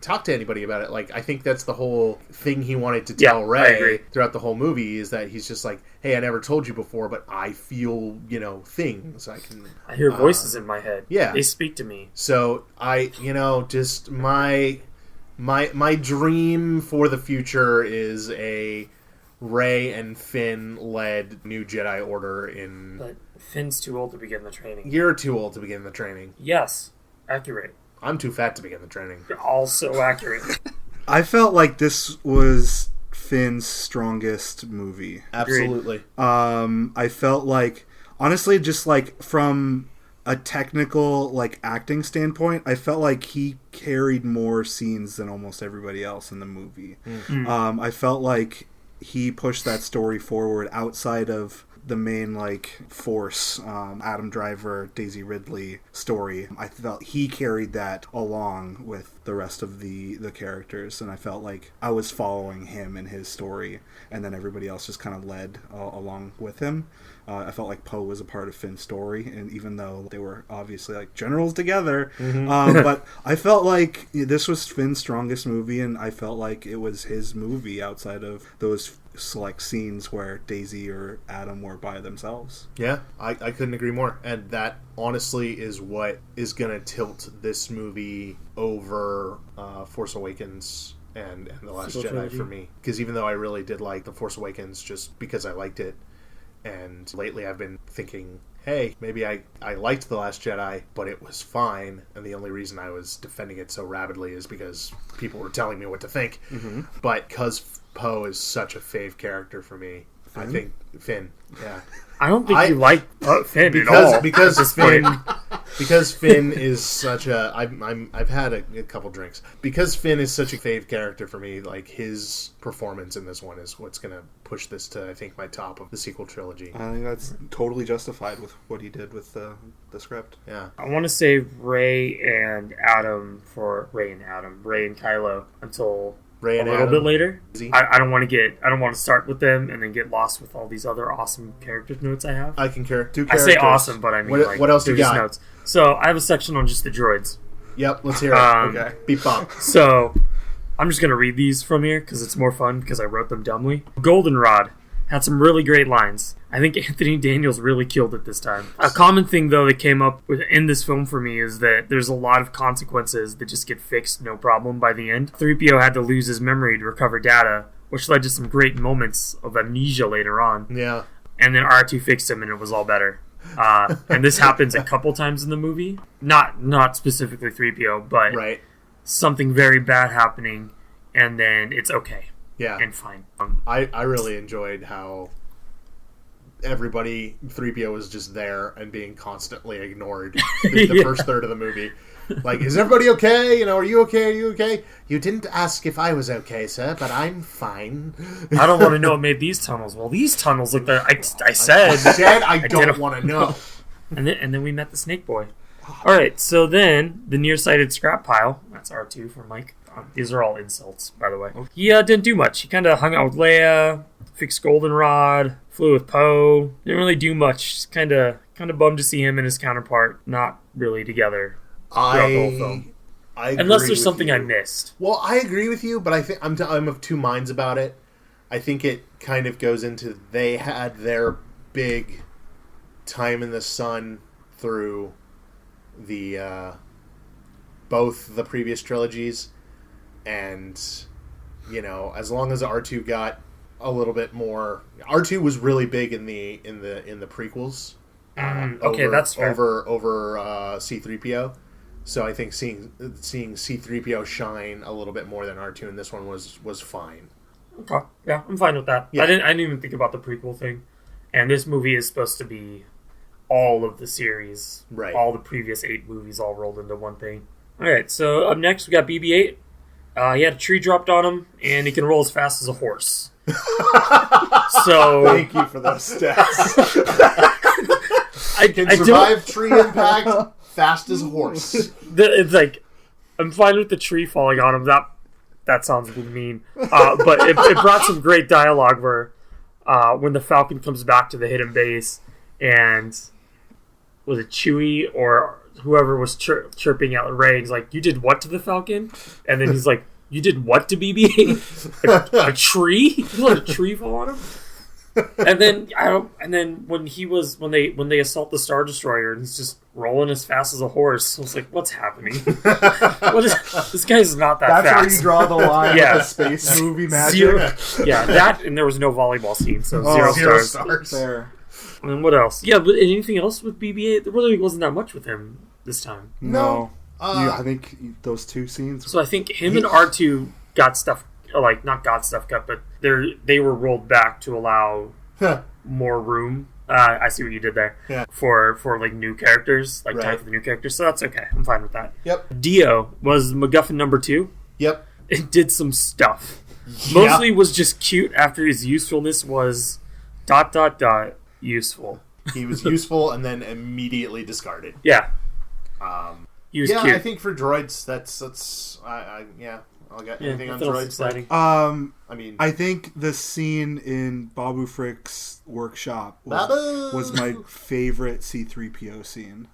about it. Like, I think that's the whole thing he wanted to tell Rey throughout the whole movie, is that he's just like, hey, I never told you before, but I feel, things. I hear voices in my head. Yeah. They speak to me. So just my dream for the future is a Rey and Finn led New Jedi Order in... But Finn's too old to begin the training. You're too old to begin the training. Yes. Accurate. I'm too fat to begin the training. Also accurate. I felt like this was Finn's strongest movie. Absolutely. I felt like, honestly, just like from a technical like acting standpoint, I felt like he carried more scenes than almost everybody else in the movie. Mm-hmm. I felt like he pushed that story forward outside of the main force, Adam Driver, Daisy Ridley story. I felt he carried that along with the rest of the characters, and I felt like I was following him and his story, and then everybody else just kind of led along with him. I felt like Poe was a part of Finn's story, and even though they were obviously generals together, but I felt like this was Finn's strongest movie, and I felt like it was his movie outside of those select scenes where Daisy or Adam were by themselves. Yeah, I couldn't agree more. And that honestly is what is going to tilt this movie over Force Awakens and The Last Jedi for me. Because even though I really did like The Force Awakens just because I liked it, and lately I've been thinking, hey, maybe I liked The Last Jedi, but it was fine, and the only reason I was defending it so rabidly is because people were telling me what to think. Mm-hmm. But because Poe is such a fave character for me, I think Finn, yeah. I don't think you like Finn at all. Because Finn is such a... I've had a couple drinks. Because Finn is such a fave character for me, his performance in this one is what's going to push this to, I think, my top of the sequel trilogy. I think that's totally justified with what he did with the script. Yeah. I want to save Rey and Kylo until... Rey and a little bit later. Easy. I don't want to start with them and then get lost with all these other awesome character notes I have. I concur. I say awesome, but I mean what else you got? Notes. So I have a section on just the droids. Yep, let's hear it. Okay. Beep bop. So I'm just gonna read these from here because it's more fun because I wrote them dumbly. Goldenrod had some really great lines. I think Anthony Daniels really killed it this time. A common thing, though, that came up in this film for me is that there's a lot of consequences that just get fixed no problem by the end. 3PO had to lose his memory to recover data, which led to some great moments of amnesia later on. Yeah. And then R2 fixed him and it was all better. And this happens a couple times in the movie. Not specifically 3PO, but something very bad happening and then it's okay. Yeah. And fine. I really enjoyed how everybody, 3PO was just there and being constantly ignored the first third of the movie. Is everybody okay? Are you okay? Are you okay? You didn't ask if I was okay, sir, but I'm fine. I don't want to know what made these tunnels. Well, these tunnels look like I said I don't want to know. And then we met the Snake Boy. All right, so then the nearsighted scrap pile. That's R2 for Mike. These are all insults, by the way. He didn't do much. He kind of hung out with Leia. fixed Goldenrod, flew with Poe. Didn't really do much. Just kind of bummed to see him and his counterpart not really together throughout the whole film. Unless there's something I missed. Well, I agree with you, but I think I'm of two minds about it. I think it kind of goes into they had their big time in the sun through the both the previous trilogies, and as long as R2 got a little bit more, R2 was really big in the prequels. Okay, that's fair. over C-3PO. So I think seeing C-3PO shine a little bit more than R2 in this one was fine. Okay, yeah, I'm fine with that. Yeah. I didn't even think about the prequel thing. And this movie is supposed to be all of the series, right? All the previous 8 movies all rolled into one thing. All right, so up next we got BB-8. He had a tree dropped on him, and he can roll as fast as a horse. So thank you for those stats. I can survive tree impact fast as a horse. It's like, I'm fine with the tree falling on him. That sounds mean. But it brought some great dialogue where when the Falcon comes back to the hidden base, and was it Chewie or whoever was chirping at Rey, he's like, "You did what to the Falcon?" And then he's like, "You did what to BB-8? a tree? You let a tree fall on him?" And then when they assault the Star Destroyer, and he's just rolling as fast as a horse, I was like, "What's happening? This guy's not that fast." That's where you draw the line with the space movie magic. That, and there was no volleyball scene, so zero stars. There. And what else? Yeah, but anything else with BB-8? There really wasn't that much with him this time. No. I think those 2 scenes. So I think him and R2 got stuff, like, not got stuff cut, but they were rolled back to allow more room. I see what you did there. Yeah. For like new characters, like right. time for the new characters. So that's okay. I'm fine with that. Yep. Dio was MacGuffin number 2. Yep. It did some stuff. Mostly was just cute after his usefulness was ... useful. He was useful and then immediately discarded. Yeah. He was cute. I think for droids, that's I'll get anything on droids. Exciting. I think the scene in Babu Frick's workshop was my favorite C-3PO scene.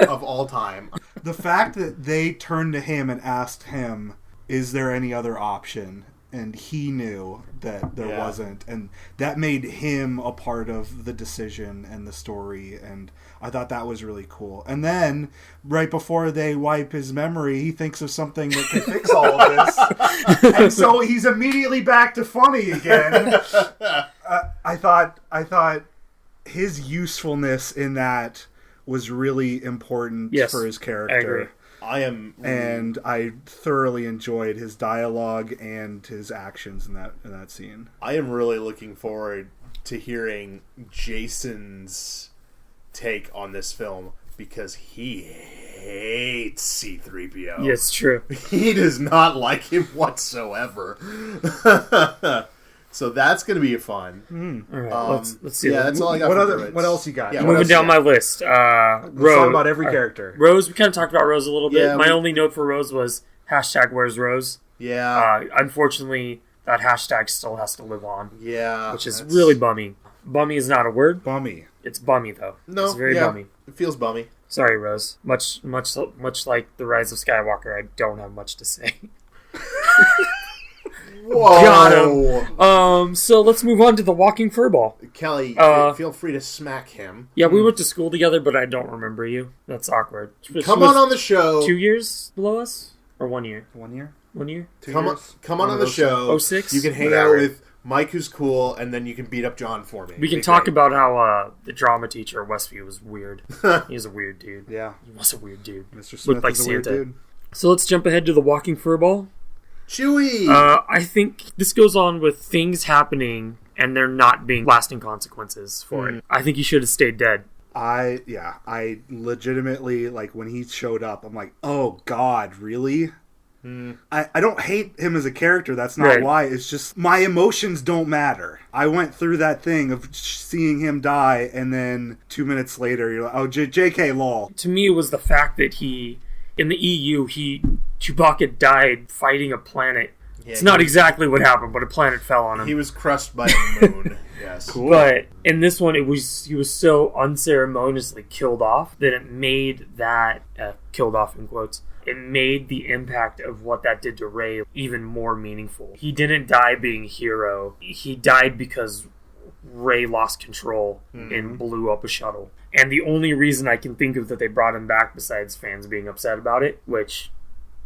Of all time. The fact that they turned to him and asked him, "Is there any other option?" And he knew that there wasn't, and that made him a part of the decision and the story, and I thought that was really cool. And then, right before they wipe his memory, he thinks of something that can fix all of this, and so he's immediately back to funny again. I thought his usefulness in that was really important for his character. I agree. And I thoroughly enjoyed his dialogue and his actions in that scene. I am really looking forward to hearing Jason's take on this film, because he hates C-3PO. Yeah, it's true. He does not like him whatsoever. So that's going to be fun. All right, let's see. Yeah, that's all I got. What else you got? Yeah, moving down my list. Let's Rose. talk about every character. Rose, we kind of talked about Rose a little bit. Yeah, my only note for Rose was #Where's Rose. Yeah. Unfortunately, that hashtag still has to live on. Yeah. Which is really bummy. Bummy is not a word. Bummy. It's bummy, though. No, it's very bummy. It feels bummy. Sorry, Rose. Much like The Rise of Skywalker, I don't have much to say. Whoa! Got him. So let's move on to the walking furball. Kelly, feel free to smack him. Yeah, we went to school together, but I don't remember you. That's awkward. Come on the show. 2 years below us? Or 1 year? 1 year? 1 year? 2 Come years? on the show. 06? You can hang out with Mike, who's cool, and then you can beat up John for me. We can talk about how the drama teacher at Westview was weird. He was a weird dude. Yeah. He was a weird dude. Mr. Smith Looked like is a weird Santa. dude. So let's jump ahead to the walking furball. Chewie! I think this goes on with things happening and there not being lasting consequences for it. I think he should have stayed dead. I legitimately, like, when he showed up, I'm like, oh God, really? I don't hate him as a character. That's not why. It's just my emotions don't matter. I went through that thing of seeing him die, and then 2 minutes later, you're like, oh, JK, lol. To me, it was the fact that in the EU, Chewbacca died fighting a planet It's not exactly what happened, but a planet fell on him. He was crushed by the moon. Yes. Cool. But in this one, he was so unceremoniously killed off that it made that killed off in quotes. It made the impact of what that did to Rey even more meaningful. He didn't die being a hero. He died because Rey lost control and blew up a shuttle. And the only reason I can think of that they brought him back, besides fans being upset about it, which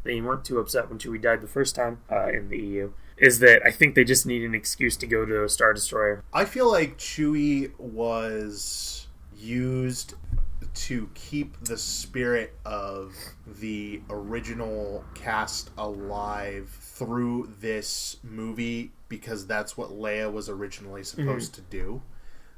they weren't too upset when Chewie died the first time in the EU, is that I think they just need an excuse to go to a Star Destroyer. I feel like Chewie was used to keep the spirit of the original cast alive through this movie because that's what Leia was originally supposed to do.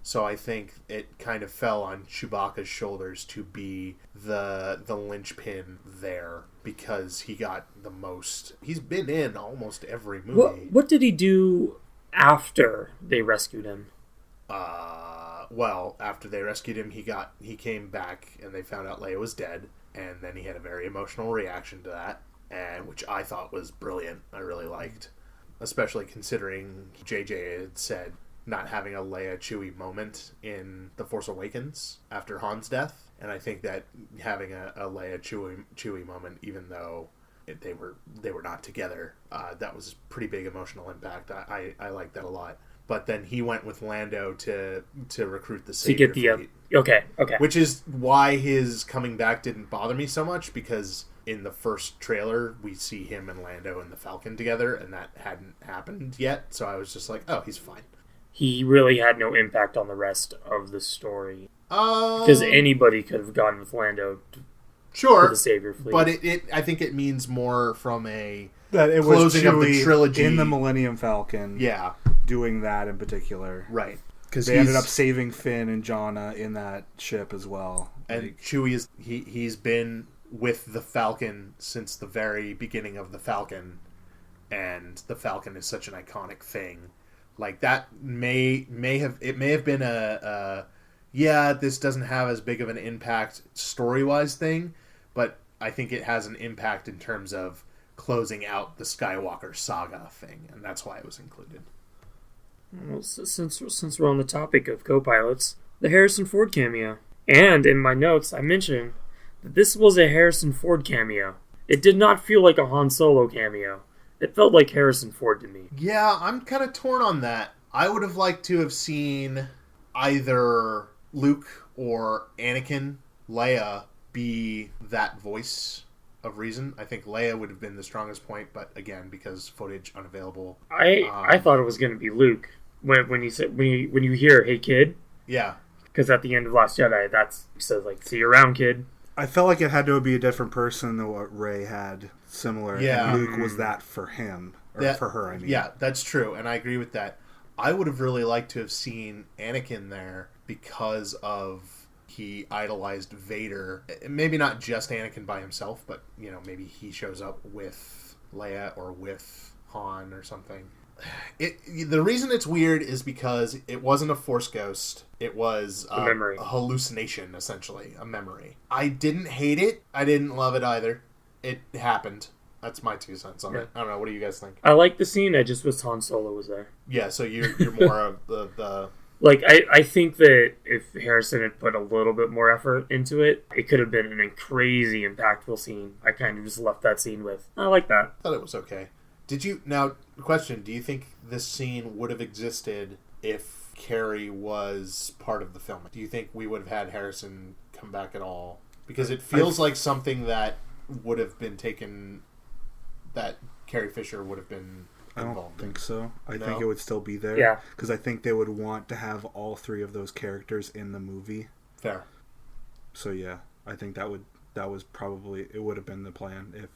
So I think it kind of fell on Chewbacca's shoulders to be the linchpin there because he got the most. He's been in almost every movie. What did he do after they rescued him? Well, after they rescued him, he came back and they found out Leia was dead, and then he had a very emotional reaction to that, and which I thought was brilliant. I really liked, especially considering JJ had said not having a Leia Chewie moment in The Force Awakens after Han's death, and I think that having a Leia Chewie moment, even though they were not together, that was pretty big emotional impact. I like that a lot. But then he went with Lando to recruit the Savior fleet. Okay. Which is why his coming back didn't bother me so much, because in the first trailer we see him and Lando and the Falcon together, and that hadn't happened yet. So I was just like, oh, he's fine. He really had no impact on the rest of the story. Because anybody could have gone with Lando for the Savior fleet. But I think it means more from a that it closing was of the trilogy in the Millennium Falcon. Yeah. Doing that in particular. Right. Because they ended up saving Finn and Jannah in that ship as well. And Chewie he's been with the Falcon since the very beginning of the Falcon, and the Falcon is such an iconic thing. Like that may have been this doesn't have as big of an impact story-wise thing, but I think it has an impact in terms of closing out the Skywalker saga thing, and that's why it was included. Well, since we're on the topic of co-pilots, the Harrison Ford cameo. And in my notes, I mentioned that this was a Harrison Ford cameo. It did not feel like a Han Solo cameo. It felt like Harrison Ford to me. Yeah, I'm kind of torn on that. I would have liked to have seen either Luke or Anakin, Leia, be that voice of reason. I think Leia would have been the strongest point, but again, because footage unavailable. I thought it was going to be Luke when you hear "Hey kid," yeah, because at the end of Last Jedi, that's he says like "See you around, kid." I felt like it had to be a different person than what Rey had. Similar, yeah. And Luke was that for him or for her. I mean, yeah, that's true, and I agree with that. I would have really liked to have seen Anakin there because of he idolized Vader. Maybe not just Anakin by himself, but maybe he shows up with Leia or with Han or something. The reason it's weird is because it wasn't a Force ghost. It was a memory. A hallucination, essentially. A memory. I didn't hate it. I didn't love it either. It happened. That's my 2 cents on it. I don't know. What do you guys think? I like the scene. I just wish Han Solo was there. Yeah, so you're more of the... Like, I think that if Harrison had put a little bit more effort into it, it could have been a crazy, impactful scene. I kind of just left that scene with, I like that. I thought it was okay. Now, question, do you think this scene would have existed if Carrie was part of the film? Do you think we would have had Harrison come back at all? Because it feels like something that would have been taken, that Carrie Fisher would have been involved. I don't think so. I think it would still be there. Yeah. Because I think they would want to have all 3 of those characters in the movie. Fair. So yeah, I think it would have been the plan if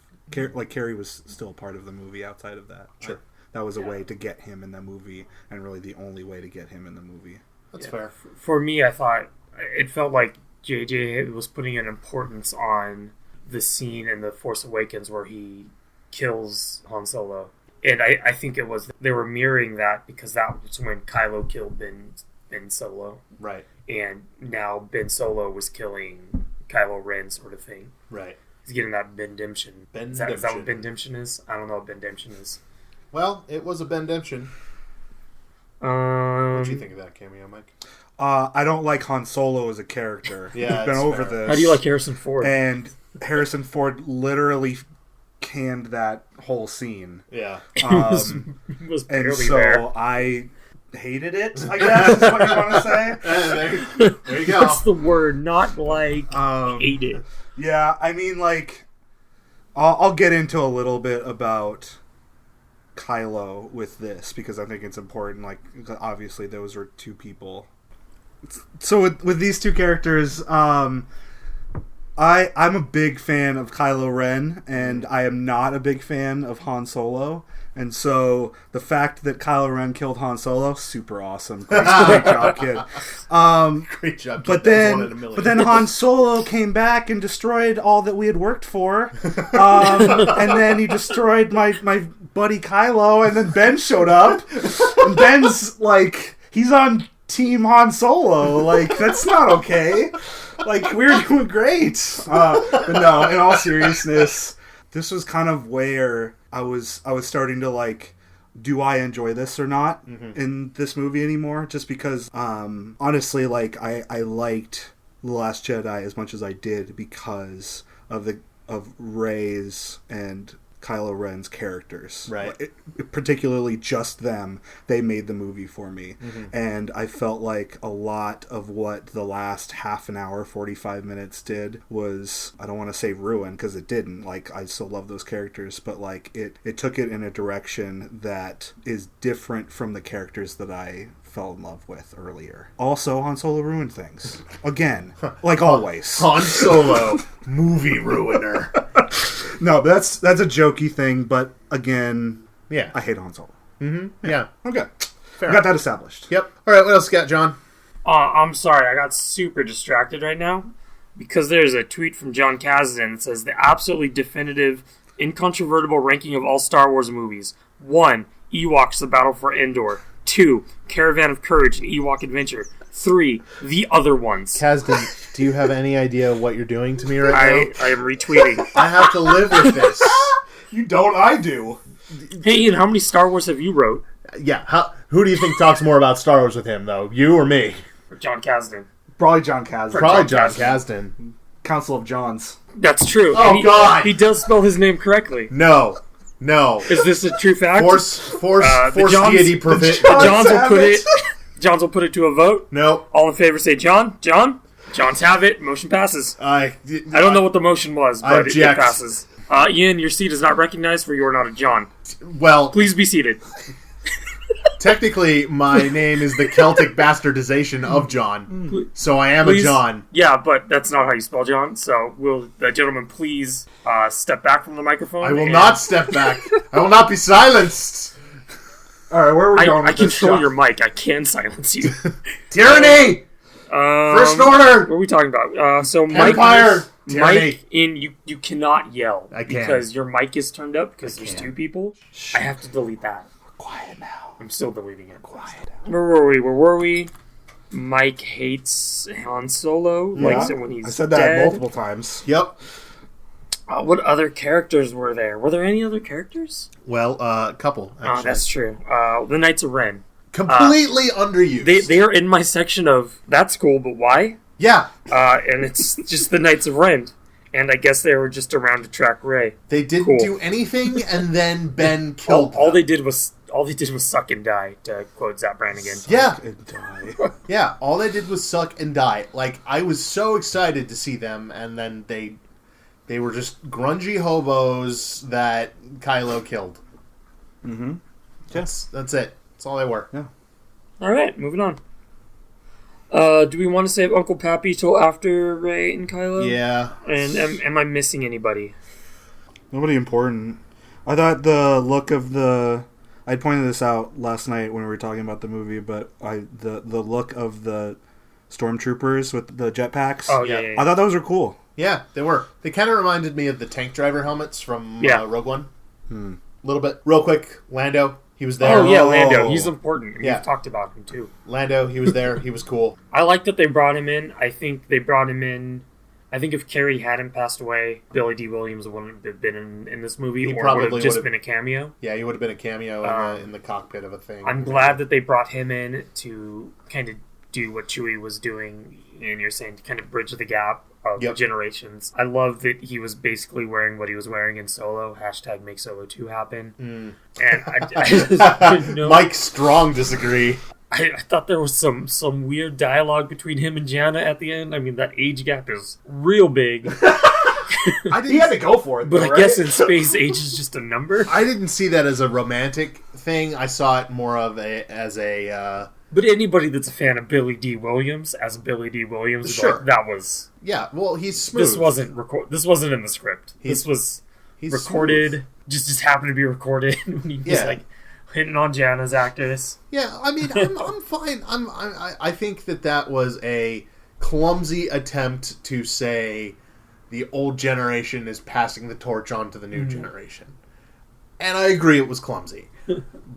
Carrie was still part of the movie outside of that. Sure. That was a way to get him in the movie, and really the only way to get him in the movie. That's fair. For me, I thought it felt like JJ was putting an importance on the scene in The Force Awakens where he kills Han Solo. And I think it was they were mirroring that because that was when Kylo killed Ben Solo. Right. And now Ben Solo was killing Kylo Ren sort of thing. Right. He's getting that Bendemption. Is that what Bendemption is? I don't know what Bendemption is. Well, it was a Bendemption. What do you think of that cameo, Mike? I don't like Han Solo as a character. Yeah, We've been it's over fair. this. How do you like Harrison Ford? And Harrison Ford literally canned that whole scene. Yeah. was And barely so there. I hated it, I guess is what you want to say. There you go. That's the word, not like hate it. Yeah, I mean, like, I'll get into a little bit about Kylo with this because I think it's important. Like, obviously, those are two people. So with these two characters, I'm a big fan of Kylo Ren, and I am not a big fan of Han Solo. And so the fact that Kylo Ren killed Han Solo, super awesome. Great job, kid. Great job. But then Han Solo came back and destroyed all that we had worked for. And then he destroyed my buddy Kylo, and then Ben showed up. And Ben's like, he's on Team Han Solo. Like, that's not okay. Like, we're doing great. But no, in all seriousness, this was kind of where I was starting to like, do I enjoy this or not in this movie anymore? Just because, honestly, like I liked The Last Jedi as much as I did because of Rey's and Kylo Ren's characters. Right. Particularly just them. They made the movie for me. And I felt like a lot of what the last half an hour, 45 minutes did was, I don't want to say ruin, because it didn't. Like, I still love those characters, but like it took it in a direction that is different from the characters that I fell in love with earlier. Also, Han Solo ruined things. Again. Like always. Han Solo, movie ruiner. No, but that's a jokey thing, but again, Yeah. I hate Han Solo. Yeah. Okay. Fair We got that established. Yep. All right, what else you got, John? I'm sorry, I got super distracted right now because there's a tweet from John Kasdan that says the absolutely definitive, incontrovertible ranking of all Star Wars movies. 1. Ewoks: The Battle for Endor. 2. Caravan of Courage: An Ewok Adventure. 3. The Other Ones. Kasdan, do you have any idea what you're doing to me right I am retweeting. now? I have to live with this. You don't, I do. Hey Ian, how many Star Wars have you wrote? Yeah. Who do you think talks more about Star Wars with him, though? You or me? For John Kasdan. Probably John Kasdan. Probably John Kasdan. Council of Johns. That's true. Oh, And God. He does spell his name correctly. No. Is this a true fact? Force the Johns- deity The Johns will put it to a vote. No. All in favor say John. John. Johns have it. Motion passes. I don't know what the motion was, I but it object. passes. Ian, your seat is not recognized, for you are not a John. Well, Please be seated. technically, my name is the Celtic bastardization of John, so I am Please. a John. Yeah, but that's not how you spell John. So will the gentleman please step back from the microphone? I will not step back. I will not be silenced. All right, where are we going I with this, control John? your mic. I can silence you. Tyranny! First order! What are we talking about? So Mike, Empire! Tyranny! you cannot yell I can. because your mic is turned up because there's two people. I have to delete that. Quiet now. I'm still deleting it. Quiet. Where were we? Mike hates Han Solo. Likes it when he's I said that dead. multiple times. Yep. What other characters were there? Were there any other characters? Well, a couple, actually. Oh, that's true. The Knights of Ren. Completely underused. They are in my section of that's cool, but why? Yeah. And it's just the Knights of Ren. And I guess they were just around to track Rey. They didn't do anything, and then Ben killed All them. they did was suck and die, to quote Zap Brannigan. Yeah. And die. Yeah, all they did was suck and die. Like, I was so excited to see them, and then they were just grungy hobos that Kylo killed. Mm-hmm. That's it. That's all they were. Yeah. All right, moving on. Do we want to save Uncle Pappy till after Rey and Kylo? Yeah. And am I missing anybody? Nobody important. I thought the look of the... I pointed this out last night when we were talking about the movie, but the look of the stormtroopers with the jetpacks. Oh, yeah. I thought those were cool. Yeah, they were. They kind of reminded me of the tank driver helmets from Rogue One. A little bit. Real quick, Lando, he was there. Oh, yeah, Lando. He's important. Yeah. We've talked about him, too. Lando, he was there. He was cool. I like that they brought him in. I think they brought him in I think if Carrie hadn't passed away, Billy D. Williams wouldn't have been in this movie, He or probably would have just would've- been a cameo. Yeah, he would have been a cameo in the cockpit of a thing. I'm glad that they brought him in to kind of do what Chewie was doing, and you're saying to kind of bridge the gap of the generations. I love that he was basically wearing what he was wearing in Solo. # make Solo 2 happen. And I just, Mike Strong disagree. I thought there was some weird dialogue between him and Jana at the end. I mean, that age gap is real big. He had to go for it, But though, I guess right? in space, age is just a number. I didn't see that as a romantic thing. I saw it more of as a But anybody that's a fan of Billy D. Williams, as Billy D. Williams, is Sure. like, that was... yeah. Well, he's smooth. This wasn't in the script. This was he's recorded. smooth. Just happened to be recorded when he was like hitting on Jana's actress. Yeah, I mean, I'm fine. I think that was a clumsy attempt to say the old generation is passing the torch on to the new generation, and I agree it was clumsy,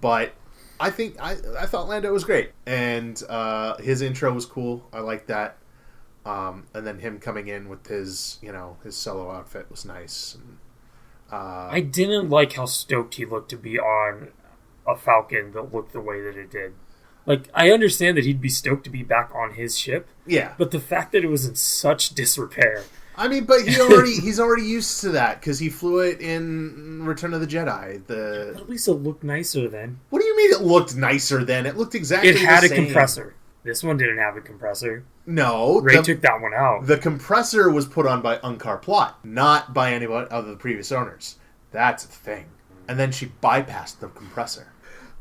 but I think I thought Lando was great, and his intro was cool. I liked that, and then him coming in with his his solo outfit was nice. And, I didn't like how stoked he looked to be on a Falcon that looked the way that it did. Like, I understand that he'd be stoked to be back on his ship, yeah, but the fact that it was in such disrepair. I mean, but he's already used to that because he flew it in Return of the Jedi. But at least it looked nicer then. What do you mean it looked nicer then? It looked exactly It had the a same. compressor. This one didn't have a compressor. No, Ray took that one out. The compressor was put on by Unkar Plot, not by anyone of the previous owners. That's the thing. And then she bypassed the compressor.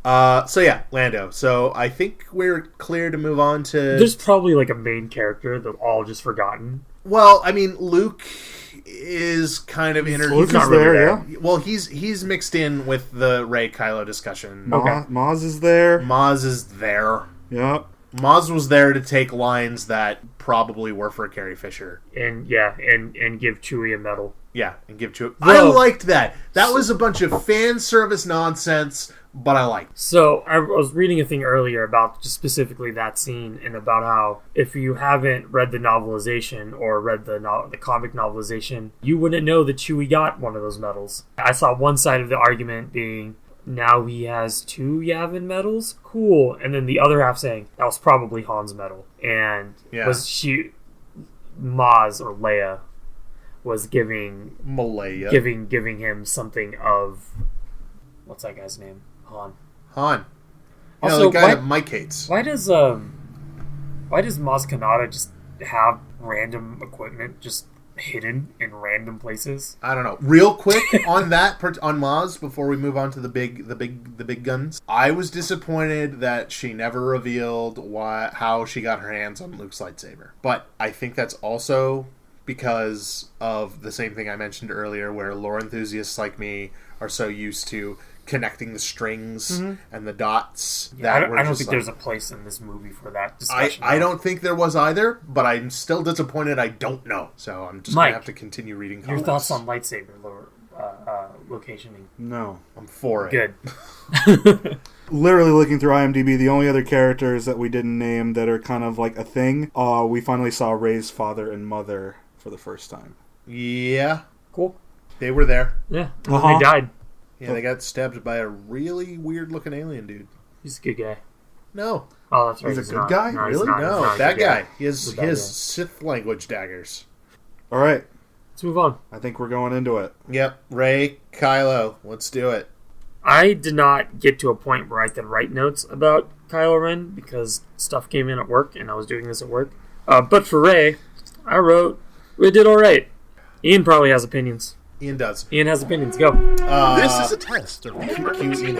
So yeah, Lando. So I think we're clear to move on to... There's probably like a main character that all just forgotten. Well, I mean, Luke is kind of Luke he's is there, yeah. Well, he's mixed in with the Rey Kylo discussion. Okay. Maz is there. Maz is there. Yep. Maz was there to take lines that probably were for Carrie Fisher. And give Chewie a medal. Yeah, and give Chewie... Well, I liked that. That was a bunch of fan service nonsense, but I liked it. So I was reading a thing earlier about just specifically that scene and about how if you haven't read the novelization or read the comic novelization, you wouldn't know that Chewie got one of those medals. I saw one side of the argument being, now he has 2 Yavin medals? Cool. And then the other half saying, that was probably Han's medal. And was she... Maz or Leia was giving him something of... What's that guy's name? Han. You Also, know, the guy that Mike hates. Why does Maz Kanata just have random equipment just hidden in random places? I don't know. Real quick on that on Maz before we move on to the big guns. I was disappointed that she never revealed how she got her hands on Luke's lightsaber. But I think that's also because of the same thing I mentioned earlier, where lore enthusiasts like me are so used to connecting the strings and the dots. Yeah, I don't think there's a place in this movie for that discussion. I don't think there was either, but I'm still disappointed I don't know. So I'm just going to have to continue reading comics. Your thoughts on lightsaber locationing? No. I'm for it. Good. Literally looking through IMDb, the only other characters that we didn't name that are kind of like a thing, we finally saw Rey's father and mother for the first time. Yeah. Cool. They were there. Yeah. They died. Yeah, they got stabbed by a really weird-looking alien dude. He's a good guy. No. Oh, that's right. He's a good guy? No, he's Really? not. No, He's not a that good guy. He has He's a bad guy. Sith language daggers. All right. Let's move on. I think we're going into it. Yep. Rey, Kylo. Let's do it. I did not get to a point where I could write notes about Kylo Ren because stuff came in at work and I was doing this at work. But for Rey, I wrote, we did all right. Ian probably has opinions. Ian does. Ian has opinions. Go. This is a test of Ian has opinions. Ian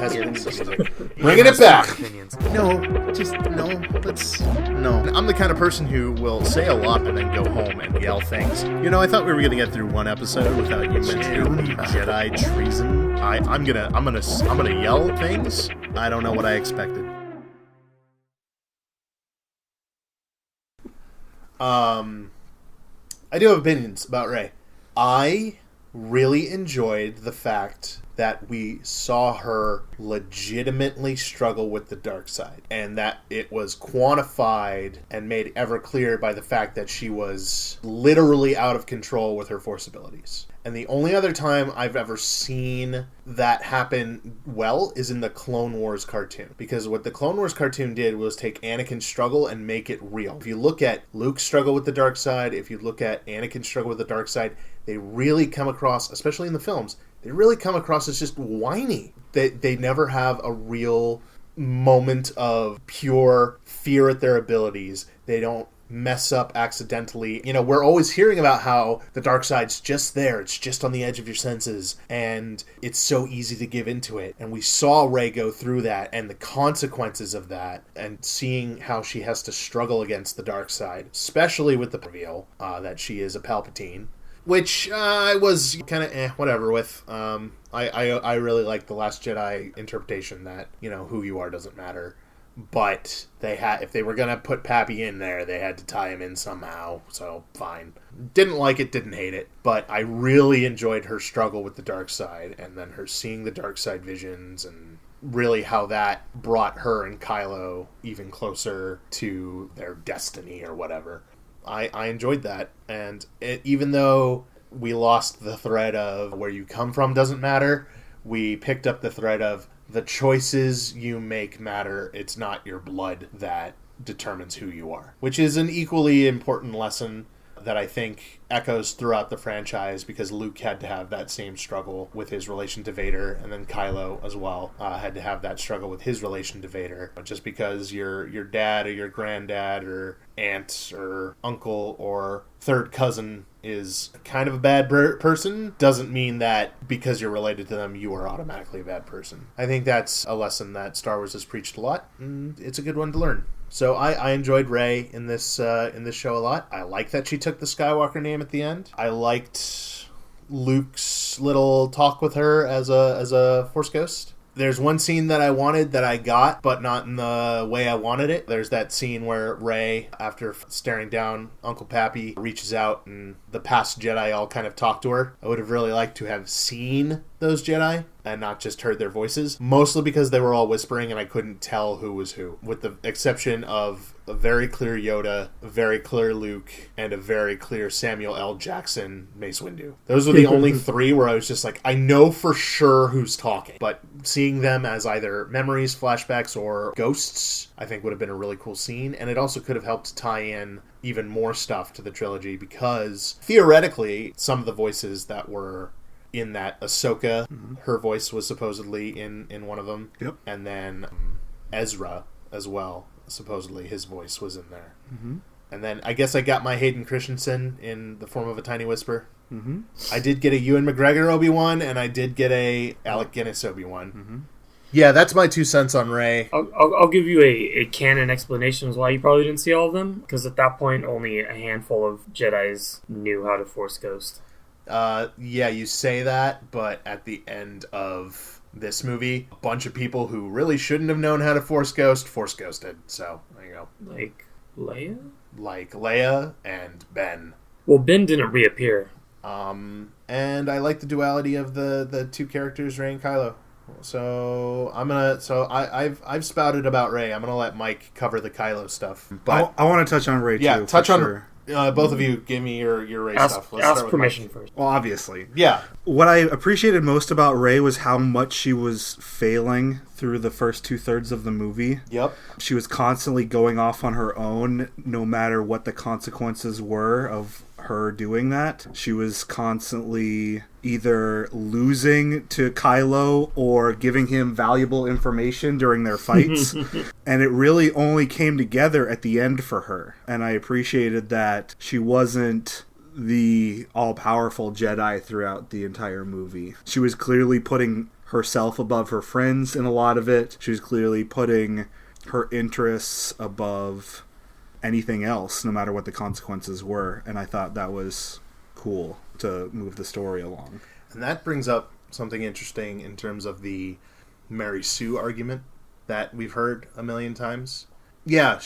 Bringing has it back. opinions. No, just no. No. I'm the kind of person who will say a lot and then go home and yell things. You know, I thought we were gonna get through one episode without you mentioning Jedi treason. I'm gonna yell things. I don't know what I expected. I do have opinions about Rey. I really enjoyed the fact that we saw her legitimately struggle with the dark side, and that it was quantified and made ever clear by the fact that she was literally out of control with her Force abilities. And the only other time I've ever seen that happen well is in the Clone Wars cartoon. Because what the Clone Wars cartoon did was take Anakin's struggle and make it real. If you look at Luke's struggle with the dark side, if you look at Anakin's struggle with the dark side, they really come across, especially in the films, they really come across as just whiny. They never have a real moment of pure fear at their abilities. They don't mess up accidentally. You know, we're always hearing about how the dark side's just there. It's just on the edge of your senses, and it's so easy to give into it. And we saw Rey go through that and the consequences of that, and seeing how she has to struggle against the dark side, especially with the reveal that she is a Palpatine. Which I was kind of whatever with. I really like the Last Jedi interpretation that, you know, who you are doesn't matter. But if they were going to put Pappy in there, they had to tie him in somehow. So, fine. Didn't like it, didn't hate it. But I really enjoyed her struggle with the dark side, and then her seeing the dark side visions, and really how that brought her and Kylo even closer to their destiny or whatever. I enjoyed that, and even though we lost the thread of where you come from doesn't matter, we picked up the thread of the choices you make matter. It's not your blood that determines who you are, which is an equally important lesson that I think echoes throughout the franchise, because Luke had to have that same struggle with his relation to Vader, and then Kylo as well had to have that struggle with his relation to Vader. Just because your dad or your granddad or aunt or uncle or third cousin is kind of a bad person doesn't mean that because you're related to them you are automatically a bad person. I think that's a lesson that Star Wars has preached a lot, and it's a good one to learn. So I enjoyed Rey in this show a lot. I like that she took the Skywalker name at the end. I liked Luke's little talk with her as a Force ghost. There's one scene that I wanted that I got, but not in the way I wanted it. There's that scene where Rey, after staring down Uncle Pappy, reaches out and the past Jedi all kind of talk to her. I would have really liked to have seen those Jedi and not just heard their voices, mostly because they were all whispering and I couldn't tell who was who, with the exception of a very clear Yoda, a very clear Luke, and a very clear Samuel L. Jackson Mace Windu. Those were the only three where I was just like, I know for sure who's talking, but seeing them as either memories, flashbacks, or ghosts, I think would have been a really cool scene, and it also could have helped tie in even more stuff to the trilogy, because theoretically some of the voices that were in that Ahsoka, her voice was supposedly in one of them. Yep. And then Ezra as well, supposedly his voice was in there. Mm-hmm. And then I guess I got my Hayden Christensen in the form of a tiny whisper. Mm-hmm. I did get a Ewan McGregor Obi-Wan, and I did get a Alec Guinness Obi-Wan. Mm-hmm. Yeah, that's my 2 cents on Rey. I'll give you a canon explanation as why you probably didn't see all of them, because at that point only a handful of Jedis knew how to Force Ghost. Yeah, you say that, but at the end of this movie, a bunch of people who really shouldn't have known how to Force Ghosted. So, there you go. Like Leia? Like Leia and Ben. Well, Ben didn't reappear. And I like the duality of the two characters, Rey and Kylo. So I've spouted about Rey. I'm gonna let Mike cover the Kylo stuff. But I want to touch on Rey too. Yeah, touch on. Sure. Both of you, give me your Rey stuff. Let's ask start with permission Mike. first. Well, obviously. Yeah. What I appreciated most about Rey was how much she was failing through the first 2/3 of the movie. Yep. She was constantly going off on her own, no matter what the consequences were of her doing that. She was constantly either losing to Kylo or giving him valuable information during their fights. And it really only came together at the end for her. And I appreciated that she wasn't the all-powerful Jedi throughout the entire movie. She was clearly putting herself above her friends in a lot of it. She was clearly putting her interests above anything else, no matter what the consequences were. And I thought that was cool to move the story along. And that brings up something interesting in terms of the Mary Sue argument that we've heard a million times. Yeah,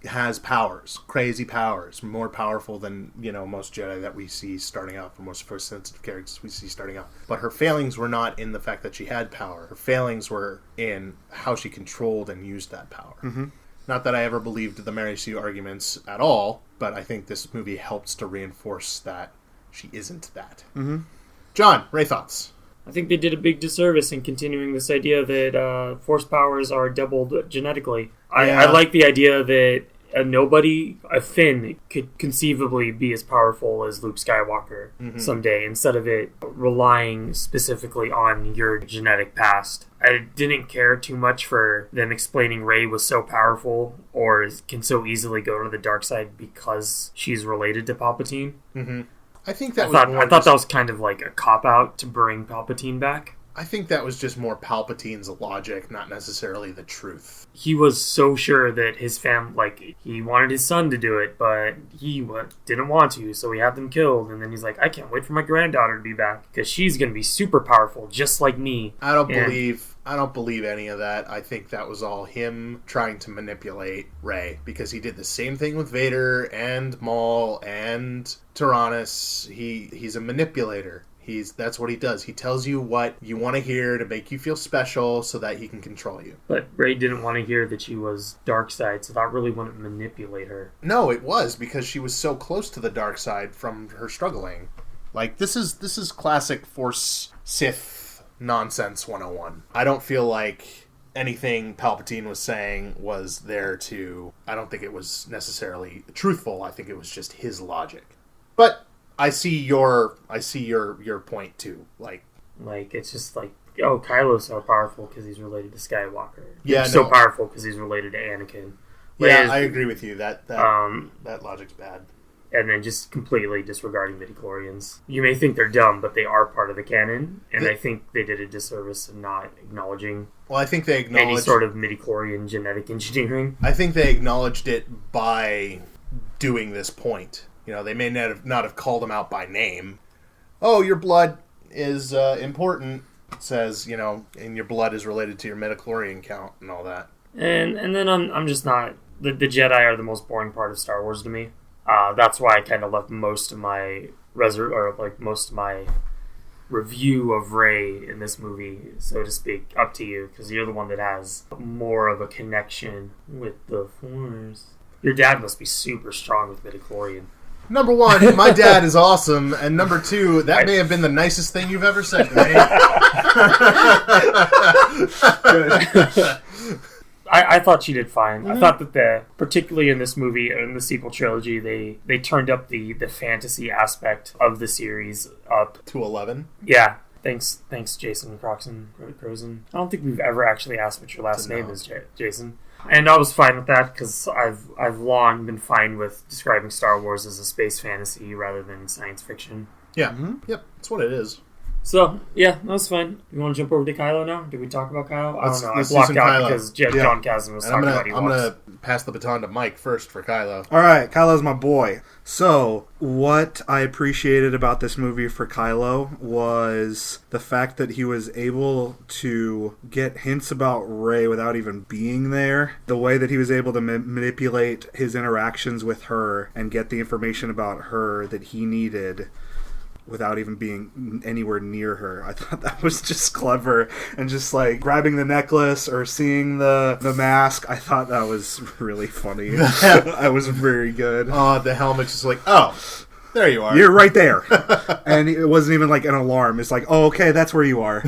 has powers, crazy powers, more powerful than, most Jedi that we see starting out, or most Force-sensitive characters we see starting out. But her failings were not in the fact that she had power. Her failings were in how she controlled and used that power. Mm-hmm. Not that I ever believed the Mary Sue arguments at all, but I think this movie helps to reinforce that she isn't that. Mm-hmm. John, Ray, thoughts? I think they did a big disservice in continuing this idea that Force powers are doubled genetically. I like the idea that a Finn could conceivably be as powerful as Luke Skywalker someday, instead of it relying specifically on your genetic past. I didn't care too much for them explaining Rey was so powerful or can so easily go to the dark side because she's related to Palpatine. Mm-hmm. I thought that was kind of like a cop-out to bring Palpatine back. I think that was just more Palpatine's logic, not necessarily the truth. He was so sure that his he wanted his son to do it, but he didn't want to, so he had them killed. And then he's like, I can't wait for my granddaughter to be back, because she's going to be super powerful, just like me. I don't believe any of that. I think that was all him trying to manipulate Rey, because he did the same thing with Vader and Maul and Tyrannus. He's a manipulator. That's what he does. He tells you what you want to hear to make you feel special so that he can control you. But Rey didn't want to hear that she was dark side, so that really wouldn't manipulate her. No, it was because she was so close to the dark side from her struggling. Like, this is classic Force Sith nonsense 101. I don't feel like anything Palpatine was saying was there to... I don't think it was necessarily truthful. I think it was just his logic. But... I see your point too. Like it's just like, oh, Kylo's so powerful because he's related to Skywalker. Yeah, so powerful because he's related to Anakin. I agree with you. That logic's bad. And then just completely disregarding midichlorians. You may think they're dumb, but they are part of the canon, and I think they did a disservice in not acknowledging. Well, I think they acknowledged any sort of midichlorian genetic engineering. I think they acknowledged it by doing this point. They may not have called him out by name. Oh, your blood is important. It says, and your blood is related to your midichlorian count and all that. And then I'm just not... The Jedi are the most boring part of Star Wars to me. That's why I kind of left most of my review of Rey in this movie, so to speak, up to you, because you're the one that has more of a connection with the Force. Your dad must be super strong with midichlorian. Number one, my dad is awesome, and number two, that may have been the nicest thing you've ever said to me. I thought she did fine. Mm-hmm. I thought that particularly in this movie, in the sequel trilogy, they turned up the fantasy aspect of the series up to 11. Yeah. Thanks, Jason Croxon. I don't think we've ever actually asked what your last name is, Jason. And I was fine with that because I've long been fine with describing Star Wars as a space fantasy rather than science fiction. Yeah. Mm-hmm. Yep. That's what it is. So, yeah, that was fine. You want to jump over to Kylo now? Did we talk about Kylo? I don't know. I blocked out because John Kasdan was talking about Ewoks. I'm going to pass the baton to Mike first for Kylo. All right, Kylo's my boy. So, what I appreciated about this movie for Kylo was the fact that he was able to get hints about Rey without even being there. The way that he was able to manipulate his interactions with her and get the information about her that he needed without even being anywhere near her. I thought that was just clever. And just like grabbing the necklace or seeing the mask, I thought that was really funny. That was very good. The helmet's just like, oh, there you are. You're right there. And it wasn't even like an alarm. It's like, oh, okay, that's where you are.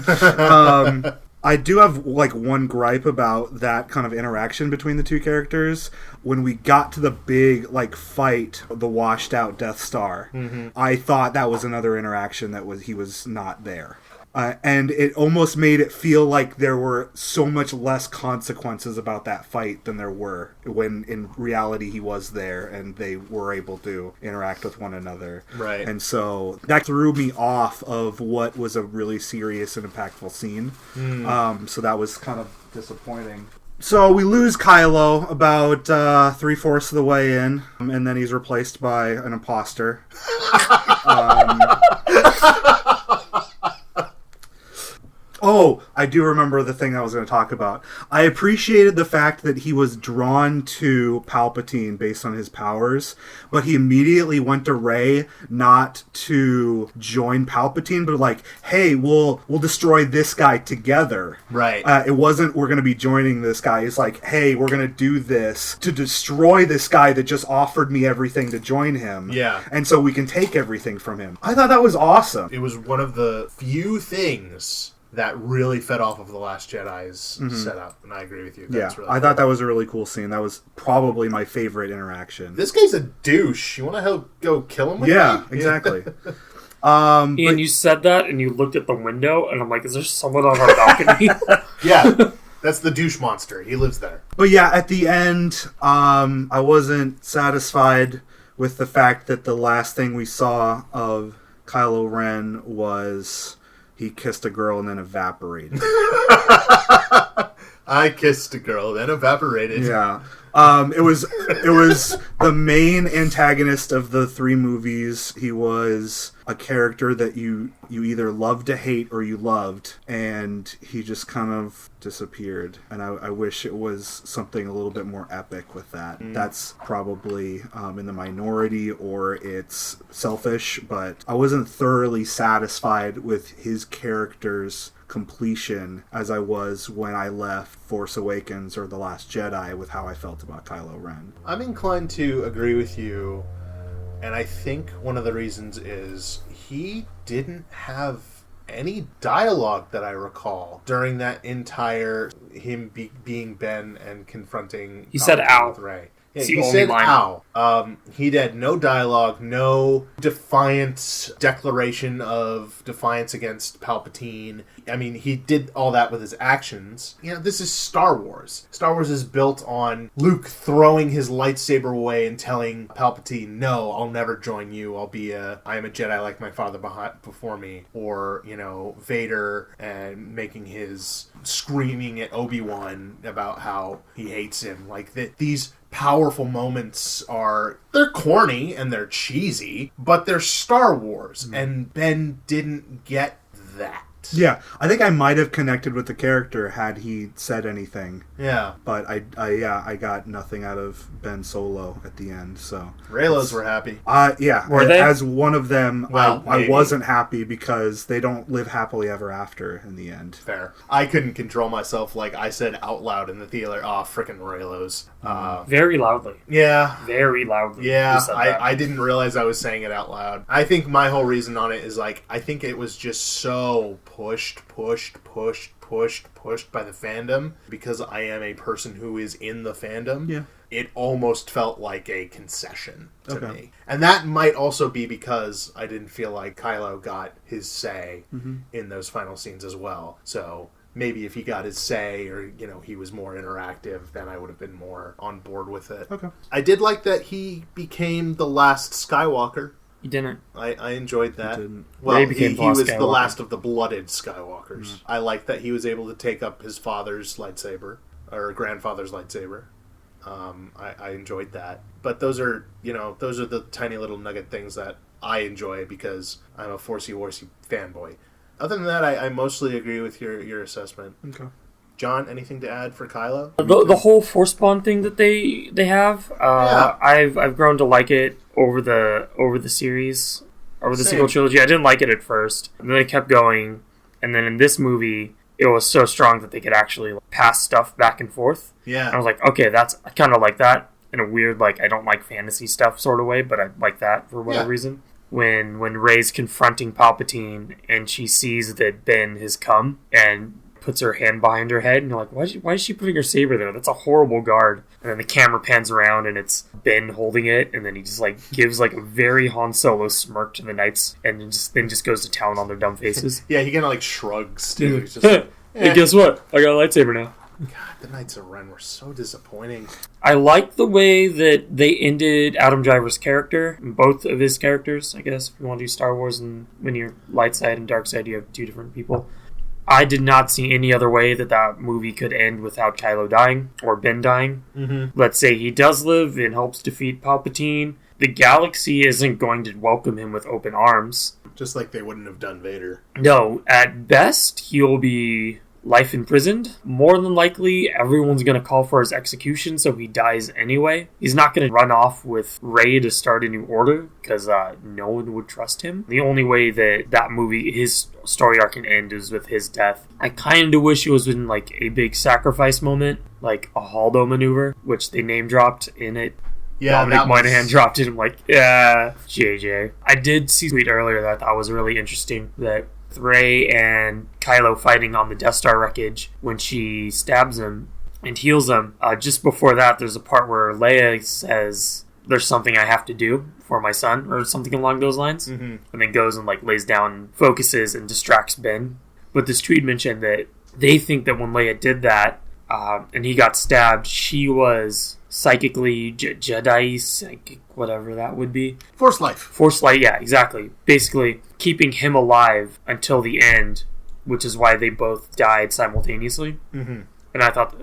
I do have like one gripe about that kind of interaction between the two characters. When we got to the big like fight, the washed out Death Star, I thought that was another interaction he was not there. And it almost made it feel like there were so much less consequences about that fight than there were when in reality he was there and they were able to interact with one another. Right. And so that threw me off of what was a really serious and impactful scene. So that was kind of disappointing. So we lose Kylo about 3/4 of the way in, and then he's replaced by an imposter. Oh, I do remember the thing I was going to talk about. I appreciated the fact that he was drawn to Palpatine based on his powers, but he immediately went to Rey not to join Palpatine, but like, hey, we'll destroy this guy together. Right. It wasn't, we're going to be joining this guy. It's like, hey, we're going to do this to destroy this guy that just offered me everything to join him. Yeah. And so we can take everything from him. I thought that was awesome. It was one of the few things that really fed off of The Last Jedi's setup, and I agree with you. That's really I thought that was a really cool scene. That was probably my favorite interaction. This guy's a douche. You want to help go kill him with me? Exactly. Ian, you said that, and you looked at the window, and I'm like, is there someone on our balcony? Yeah, that's the douche monster. He lives there. But yeah, at the end, I wasn't satisfied with the fact that the last thing we saw of Kylo Ren was he kissed a girl and then evaporated. I kissed a girl, then evaporated. Yeah. It was the main antagonist of the 3 movies. He was a character that you either loved to hate or you loved, and he just kind of disappeared. And I wish it was something a little bit more epic with that. That's probably in the minority, or it's selfish, but I wasn't thoroughly satisfied with his character's completion as I was when I left Force Awakens or The Last Jedi with how I felt about Kylo Ren. I'm inclined to agree with you, and I think one of the reasons is he didn't have any dialogue that I recall during that entire being Ben and confronting. He said "ow" with Rey. Yeah, it's the he only said line. "ow." He had no dialogue, no defiance declaration of defiance against Palpatine. I mean, he did all that with his actions. You know, this is Star Wars. Star Wars is built on Luke throwing his lightsaber away and telling Palpatine, "No, I'll never join you. I am a Jedi like my father before me." Or, you know, Vader and making his screaming at Obi-Wan about how he hates him. Like, these powerful moments they're corny and they're cheesy, but they're Star Wars, and Ben didn't get that. Yeah, I think I might have connected with the character had he said anything. Yeah. But I got nothing out of Ben Solo at the end, so. Reylos were happy. Yeah. Were they? As one of them, Well, I maybe. wasn't happy because they don't live happily ever after in the end. Fair. I couldn't control myself. Like I said out loud in the theater, frickin' Reylos. Very loudly. Yeah. Very loudly. Yeah, You said that. I didn't realize I was saying it out loud. I think my whole reason on it is, like, I think it was just so pushed by the fandom, because I am a person who is in the fandom. Yeah. It almost felt like a concession to Okay. me. And that might also be because I didn't feel like Kylo got his say in those final scenes as well. So maybe if he got his say, or, you know, he was more interactive, then I would have been more on board with it. Okay. I did like that he became the last Skywalker. You didn't. I enjoyed that. didn't. Well, Ray he became was Boss the Skywalker. last of the blooded Skywalkers. I like that he was able to take up his father's lightsaber, or grandfather's lightsaber. I enjoyed that. But those are the tiny little nugget things that I enjoy because I'm a Forcey-Worsey fanboy. Other than that, I mostly agree with your assessment. Okay. John, anything to add for Kylo? The whole Force Spawn thing that they have, Yeah. I've grown to like it over the series, over the Same. sequel trilogy. I didn't like it at first, and then they kept going, and then in this movie, it was so strong that they could actually pass stuff back and forth. Yeah. And I was like, okay, I kind of like that in a weird, like, I don't like fantasy stuff sort of way, but I like that for whatever Yeah. reason. When Rey's confronting Palpatine and she sees that Ben has come and puts her hand behind her head, and you're like, why is she putting her saber there? That's a horrible guard. And then the camera pans around and it's Ben holding it, and then he just like gives like a very Han Solo smirk to the knights, and then just goes to town on their dumb faces. Yeah, he kind of like shrugs too. He's just Hey, like, hey, guess what? I got a lightsaber now. God, the Knights of Ren were so disappointing. I like the way that they ended Adam Driver's character, both of his characters, I guess. If you want to do Star Wars, and when you're light side and dark side, you have two different people. I did not see any other way that movie could end without Kylo dying, or Ben dying. Mm-hmm. Let's say he does live and helps defeat Palpatine. The galaxy isn't going to welcome him with open arms. Just like they wouldn't have done Vader. No, at best, he'll be life imprisoned. More than likely, everyone's going to call for his execution, so he dies anyway. He's not going to run off with Rey to start a new order, because no one would trust him. The only way that movie, his story arc can end is with his death. I kind of wish it was in, like, a big sacrifice moment, like a Haldo maneuver, which they name-dropped in it. Yeah, Dominic Moynihan dropped it. I'm like, yeah, JJ. I did see a tweet earlier that I thought was really interesting, that Rey and Kylo fighting on the Death Star wreckage when she stabs him and heals him. Just before that, there's a part where Leia says, "There's something I have to do for my son," or something along those lines, and then goes and like lays down, focuses, and distracts Ben. But this tweet mentioned that they think that when Leia did that and he got stabbed, she was psychically Jedi psychic, whatever that would be. Force light, yeah, exactly. Basically, keeping him alive until the end, which is why they both died simultaneously. And I thought,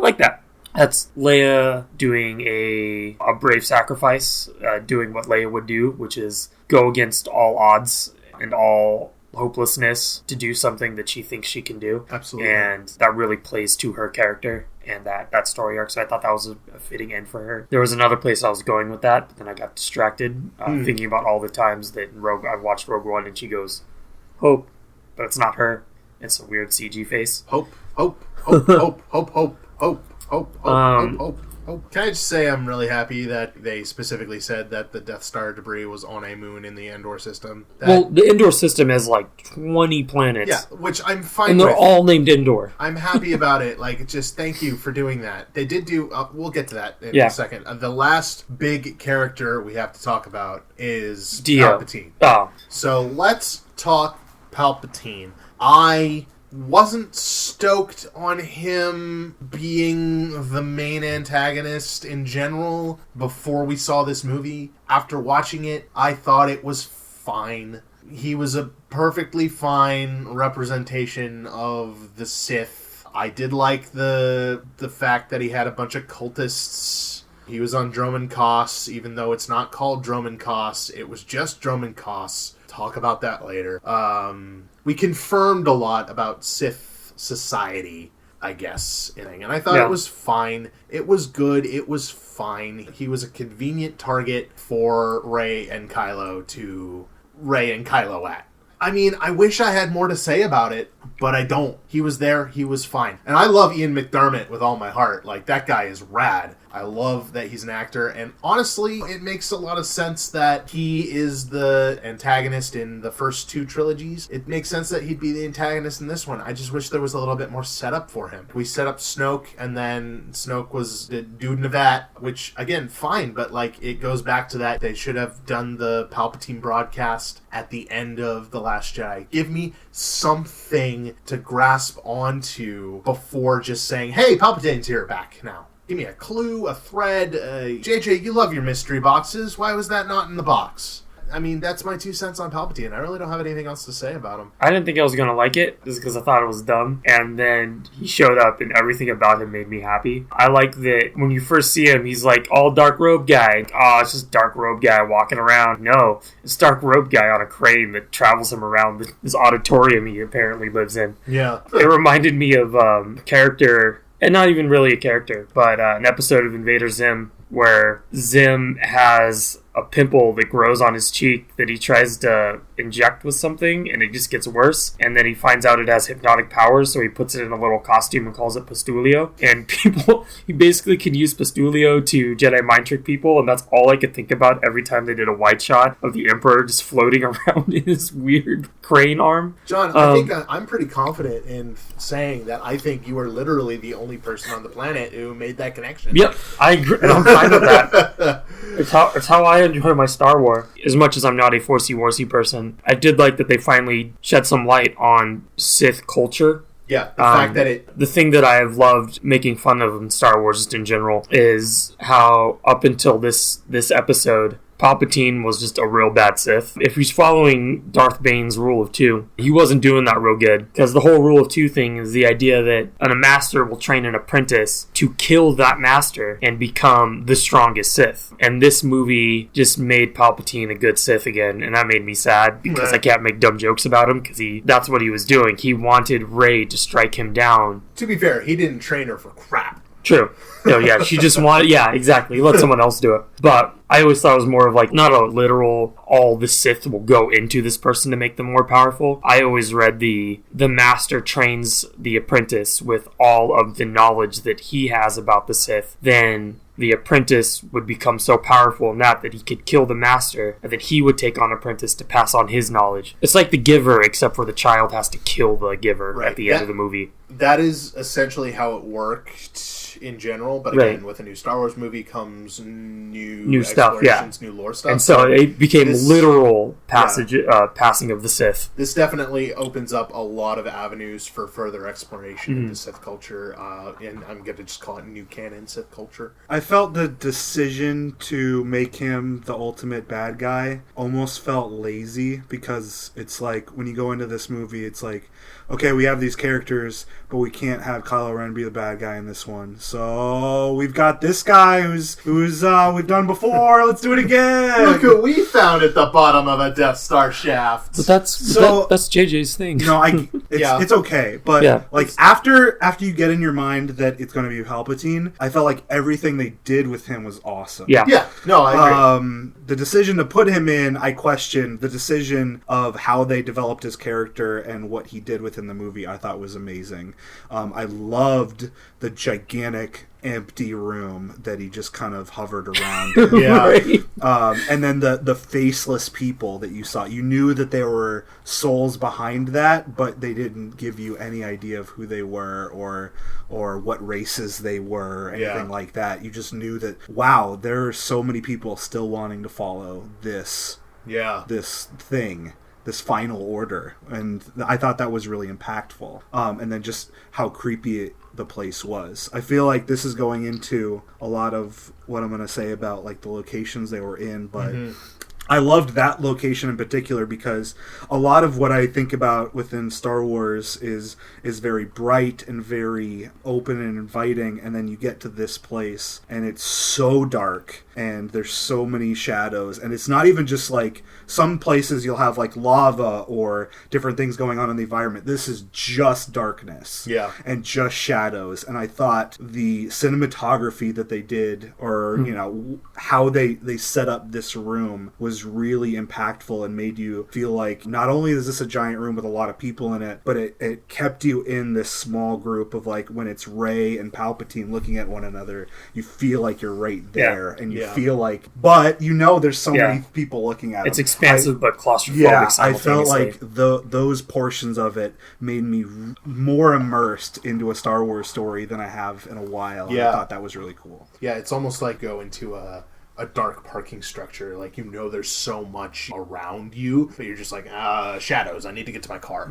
like that. That's Leia doing a brave sacrifice, doing what Leia would do, which is go against all odds and all hopelessness to do something that she thinks she can do. Absolutely. And that really plays to her character and that story arc, so I thought that was a fitting end for her. There was another place I was going with that, but then I got distracted thinking about all the times that I've watched Rogue One and she goes, "Hope," but it's not her. It's a weird CG face. Hope. Can I just say I'm really happy that they specifically said that the Death Star debris was on a moon in the Endor system. Well, the Endor system has like 20 planets. Yeah, which I'm fine and with. And they're all named Endor. I'm happy about it. Like, just thank you for doing that. They did do... we'll get to that in a second. The last big character we have to talk about is Dio. Palpatine. Oh. So let's talk Palpatine. I wasn't stoked on him being the main antagonist in general before we saw this movie. After watching it, I thought it was fine. He was a perfectly fine representation of the Sith. I did like the fact that he had a bunch of cultists. He was on Dromund Kaas, even though it's not called Dromund Kaas. It was just Dromund Kaas. Talk about that later. We confirmed a lot about Sith society, I guess, and I thought it was fine. It was good. It was fine. He was a convenient target for Rey and Kylo at. I mean, I wish I had more to say about it, but I don't. He was there. He was fine. And I love Ian McDiarmid with all my heart. Like, that guy is rad. I love that he's an actor. And honestly, it makes a lot of sense that he is the antagonist in the first two trilogies. It makes sense that he'd be the antagonist in this one. I just wish there was a little bit more setup for him. We set up Snoke, and then Snoke was the dude in a vat, which, again, fine. But, like, it goes back to that. They should have done the Palpatine broadcast at the end of The Last Jedi. Give me something to grasp onto before just saying, "Hey, Palpatine's here back now." Give me a clue, a thread. JJ, you love your mystery boxes. Why was that not in the box? I mean, that's my 2 cents on Palpatine. I really don't have anything else to say about him. I didn't think I was going to like it, just because I thought it was dumb. And then he showed up, and everything about him made me happy. I like that when you first see him, he's like, all dark robe guy. Oh, it's just dark robe guy walking around. No, it's dark robe guy on a crane that travels him around this auditorium he apparently lives in. Yeah. It reminded me of a character... And not even really a character, but an episode of Invader Zim where Zim has a pimple that grows on his cheek that he tries to inject with something, and it just gets worse. And then he finds out it has hypnotic powers, so he puts it in a little costume and calls it Pustulio. And he basically can use Pustulio to Jedi mind trick people, and that's all I could think about every time they did a wide shot of the Emperor just floating around in his weird crane arm. John, I think I'm pretty confident in saying that I think you are literally the only person on the planet who made that connection. Yep, I agree, and I'm fine with that. It's how I enjoy my Star Wars. As much as I'm not a Forcey-Warsy person, I did like that they finally shed some light on Sith culture. Yeah, the fact that the thing that I have loved making fun of in Star Wars just in general is how up until this episode, Palpatine was just a real bad Sith. If he's following Darth Bane's rule of two, he wasn't doing that real good. Because the whole rule of two thing is the idea that a master will train an apprentice to kill that master and become the strongest Sith. And this movie just made Palpatine a good Sith again, and that made me sad because I can't make dumb jokes about him because that's what he was doing. He wanted Rey to strike him down. To be fair, he didn't train her for crap. True. No, yeah, she just wanted... Yeah, exactly. Let someone else do it. But I always thought it was more of like, not a literal, all the Sith will go into this person to make them more powerful. I always read the master trains the apprentice with all of the knowledge that he has about the Sith. Then the apprentice would become so powerful in that he could kill the master, and that he would take on apprentice to pass on his knowledge. It's like the giver, except for the child has to kill the giver at the end of the movie. That is essentially how it worked in general, but again, with a new Star Wars movie comes new stuff, new lore stuff. And so it became literal passing of the Sith. This definitely opens up a lot of avenues for further exploration into Sith culture, and I'm going to just call it new canon Sith culture. I felt the decision to make him the ultimate bad guy almost felt lazy, because it's like, when you go into this movie, it's like, okay, we have these characters, but we can't have Kylo Ren be the bad guy in this one. So we've got this guy who's we've done before. Let's do it again. Look what we found at the bottom of a Death Star shaft. But that's JJ's thing. No, it's okay. But like after you get in your mind that it's going to be Palpatine, I felt like everything they did with him was awesome. Yeah. No, I agree. The decision to put him in, I questioned. The decision of how they developed his character and what he did within the movie, I thought was amazing. I loved the gigantic empty room that he just kind of hovered around in. Right. And then the faceless people that you saw, you knew that there were souls behind that, but they didn't give you any idea of who they were or what races they were, anything like that. You just knew that, wow, there are so many people still wanting to follow this thing, this final order. And I thought that was really impactful. And then just how creepy the place was. I feel like this is going into a lot of what I'm going to say about like the locations they were in, but I loved that location in particular because a lot of what I think about within Star Wars is very bright and very open and inviting, and then you get to this place and it's so dark and there's so many shadows, and it's not even just like some places you'll have like lava or different things going on in the environment. This is just darkness and just shadows. And I thought the cinematography that they did, or you know, how they set up this room was really impactful and made you feel like not only is this a giant room with a lot of people in it, but it kept you in this small group of like, when it's Rey and Palpatine looking at one another, you feel like you're right there, and you feel like, but you know there's so many people looking at it. It's expansive but claustrophobic. Yeah, I felt like those portions of it made me more immersed into a Star Wars story than I have in a while. Yeah. I thought that was really cool. Yeah, it's almost like go into a dark parking structure. Like, you know, there's so much around you, but you're just like, shadows. I need to get to my car.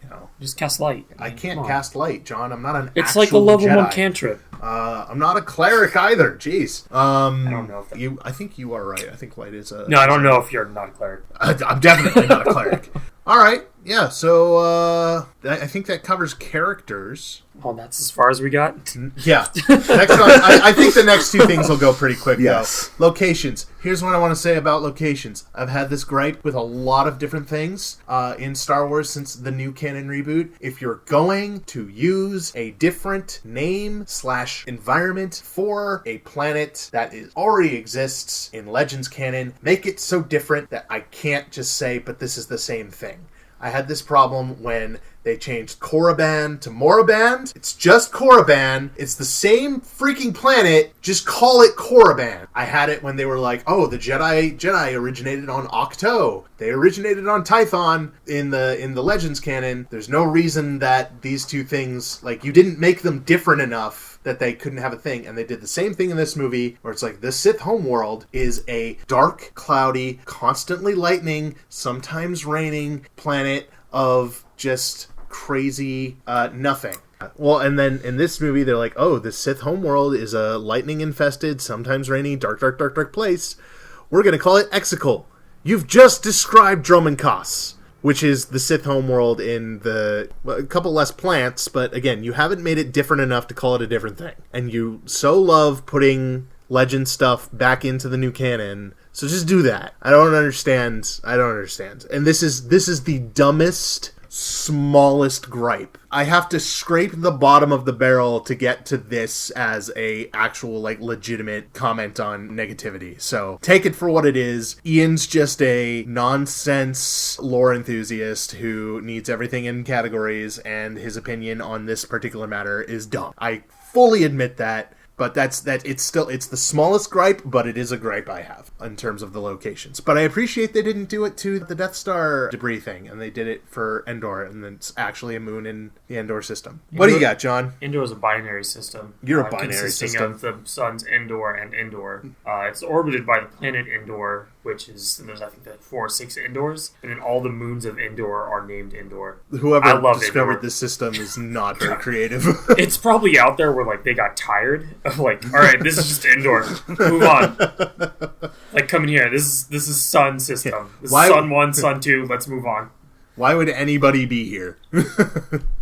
You know, just cast light. I can't cast light, John. I'm not an. It's like a level Jedi. 1 cantrip. I'm not a cleric either. Jeez. I don't know if you. I think you are right. I think light is a. No, I don't know if you're not a cleric. I'm definitely not a cleric. All right. Yeah. So I think that covers characters. Oh, that's as far as we got? Yeah. Next one, I think the next two things will go pretty quick, yes. though. Locations. Here's what I want to say about locations. I've had this gripe with a lot of different things in Star Wars since the new canon reboot. If you're going to use a different name/environment for a planet that already exists in Legends canon, make it so different that I can't just say, but this is the same thing. I had this problem when they changed Korriban to Moraband. It's just Korriban. It's the same freaking planet. Just call it Korriban. I had it when they were like, oh, the Jedi originated on Octo. They originated on Tython in the Legends canon. There's no reason that these two things, like, you didn't make them different enough that they couldn't have a thing. And they did the same thing in this movie, where it's like, the Sith homeworld is a dark, cloudy, constantly lightning, sometimes raining planet of just crazy nothing. Well, and then in this movie, they're like, oh, the Sith homeworld is a lightning-infested, sometimes rainy, dark place we're going to call it Exegol. You've just described Dromenkos, which is the Sith homeworld in a couple less plants, but again, you haven't made it different enough to call it a different thing. And you so love putting legend stuff back into the new canon, so just do that. I don't understand. And this is the dumbest, smallest gripe. I have to scrape the bottom of the barrel to get to this as a actual, legitimate comment on negativity. So take it for what it is. Ian's just a nonsense lore enthusiast who needs everything in categories, and his opinion on this particular matter is dumb. I fully admit that. But it's the smallest gripe, but it is a gripe I have in terms of the locations. But I appreciate they didn't do it to the Death Star debris thing, and they did it for Endor, and it's actually a moon in the Endor system. What do you got, John? Endor is a binary system. You're a binary consisting system. of the suns Endor and Endor. It's orbited by the planet Endor, which is, there's I think 4 or 6 Endors, and then all the moons of Endor are named Endor. Whoever discovered this system is not very creative. It's probably out there where they got tired of all right, this is just Endor. Move on. Come in here. This is Sun system. This is Sun 1, Sun 2. Let's move on. Why would anybody be here?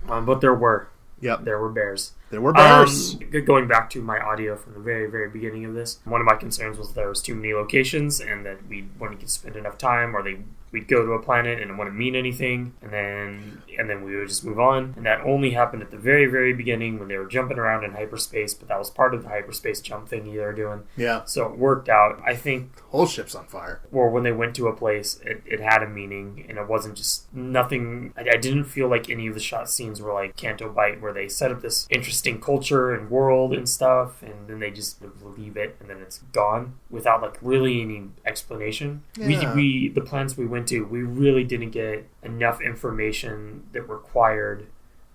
But there were. Yep. There were bears. There were bears. Going back to my audio from the very, very beginning of this, one of my concerns was there was too many locations and that we wouldn't spend enough time, or we'd go to a planet and it wouldn't mean anything, and then we would just move on. And that only happened at the very, very beginning when they were jumping around in hyperspace, but that was part of the hyperspace jump thingy they were doing. Yeah. So it worked out. I think the whole ship's on fire. Or when they went to a place, it had a meaning, and it wasn't just nothing. I didn't feel like any of the shot scenes were like Canto Bight, where they set up this interesting culture and world and stuff, and then they just leave it, and then it's gone without really any explanation. Yeah. The planets we went to, we really didn't get enough information that required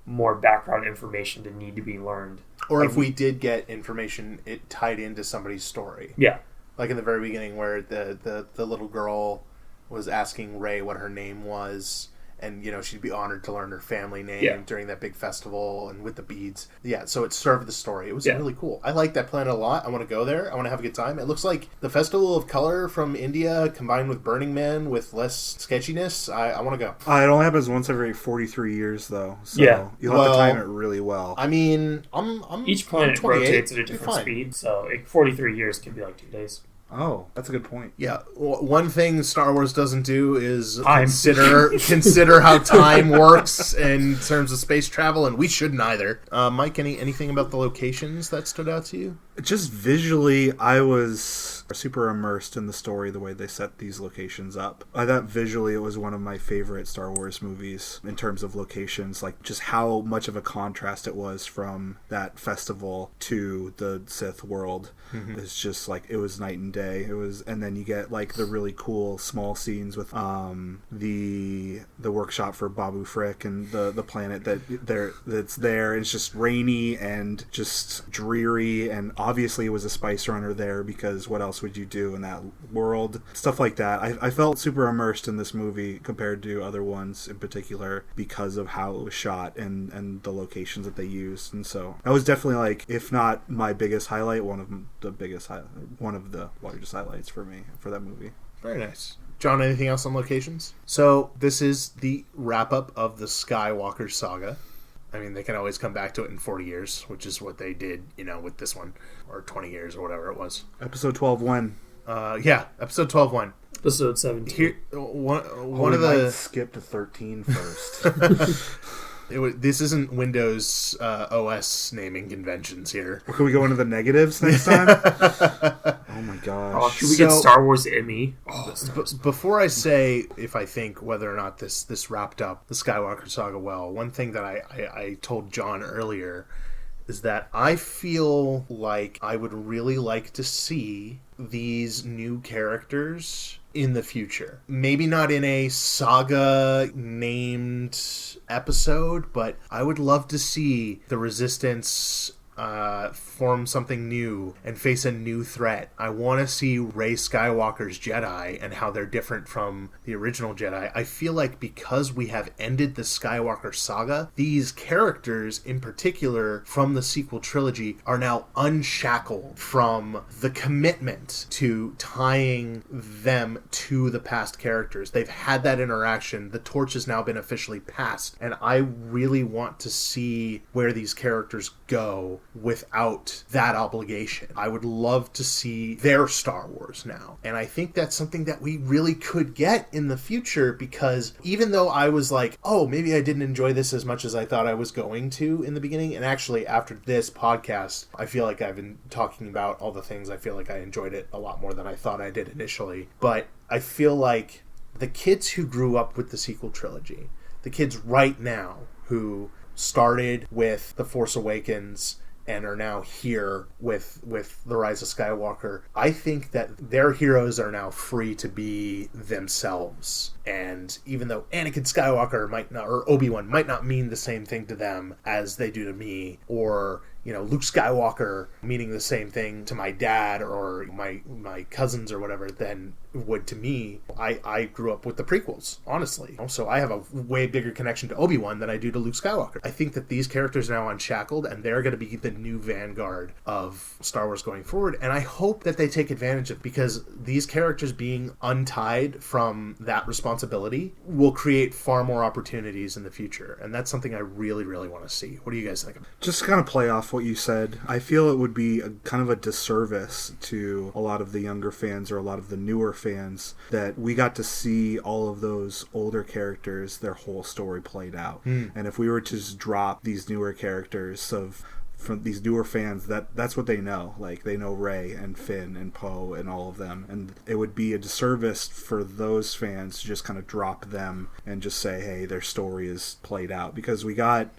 more background information to need to be learned. Or if we did get information, it tied into somebody's story. Yeah. Like in the very beginning where the little girl was asking Rey what her name was, and she'd be honored to learn her family name during that big festival and with the beads. Yeah, so it served the story. It was really cool. I like that planet a lot. I want to go there. I want to have a good time. It looks like the Festival of Color from India combined with Burning Man with less sketchiness. I want to go. It only happens once every 43 years, though. So you'll have to time it really well. I mean, I'm each planet rotates at a different speed, so 43 years could be 2 days. Oh, that's a good point. Yeah, one thing Star Wars doesn't do is consider how time works in terms of space travel, and we shouldn't either. Mike, anything about the locations that stood out to you? Just visually, I was super immersed in the story, the way they set these locations up. I thought visually it was one of my favorite Star Wars movies in terms of locations, just how much of a contrast it was from that festival to the Sith world. Mm-hmm. It's just it was night and day. And then you get the really cool small scenes with the workshop for Babu Frick and the planet that's there. And it's just rainy and just dreary, and obviously it was a spice runner there, because what else would you do in that world? Stuff like that. I felt super immersed in this movie compared to other ones in particular because of how it was shot and the locations that they used. And so that was definitely if not my biggest highlight, one of the largest highlights for me for that movie. Very nice. John, anything else on locations? So this is the wrap-up of the Skywalker saga. I mean, they can always come back to it in 40 years, which is what they did, with this one, or 20 years, or whatever it was. Episode 12 when? Episode 12 when? Episode 17. Here, one of the... skip to 13 first. This isn't Windows OS naming conventions here. Well, can we go into the negatives next time? Oh my gosh. Should we get Star Wars Emmy? Before I say if I think whether or not this wrapped up the Skywalker saga well, one thing that I told John earlier is that I feel like I would really like to see these new characters in the future. Maybe not in a saga named episode, but I would love to see the Resistance form something new and face a new threat. I want to see Rey Skywalker's Jedi and how they're different from the original Jedi. I feel like because we have ended the Skywalker saga, these characters in particular from the sequel trilogy are now unshackled from the commitment to tying them to the past characters. They've had that interaction. The torch has now been officially passed, and I really want to see where these characters go without that obligation. I would love to see their Star Wars now. And I think that's something that we really could get in the future, because even though I was like, oh, maybe I didn't enjoy this as much as I thought I was going to in the beginning, and actually after this podcast, I feel like I've been talking about all the things. I feel like I enjoyed it a lot more than I thought I did initially. But I feel like the kids who grew up with the sequel trilogy, the kids right now who started with The Force Awakens and are now here with The Rise of Skywalker, I think that their heroes are now free to be themselves. And even though Anakin Skywalker might not, or Obi-Wan might not mean the same thing to them as they do to me, or Luke Skywalker meaning the same thing to my dad or my cousins or whatever than would to me. I grew up with the prequels, honestly. So I have a way bigger connection to Obi-Wan than I do to Luke Skywalker. I think that these characters are now unshackled, and they're going to be the new vanguard of Star Wars going forward. And I hope that they take advantage of it, because these characters being untied from that responsibility will create far more opportunities in the future. And that's something I really, really want to see. What do you guys think of it? Just to kind of play off what you said, I feel it would be kind of a disservice to a lot of the younger fans or a lot of the newer fans that we got to see all of those older characters, their whole story played out. And if we were to just drop these newer characters from these newer fans, that's what they know. Like, they know Rey and Finn and Poe and all of them, and it would be a disservice for those fans to just kind of drop them and just say, hey, their story is played out, because we got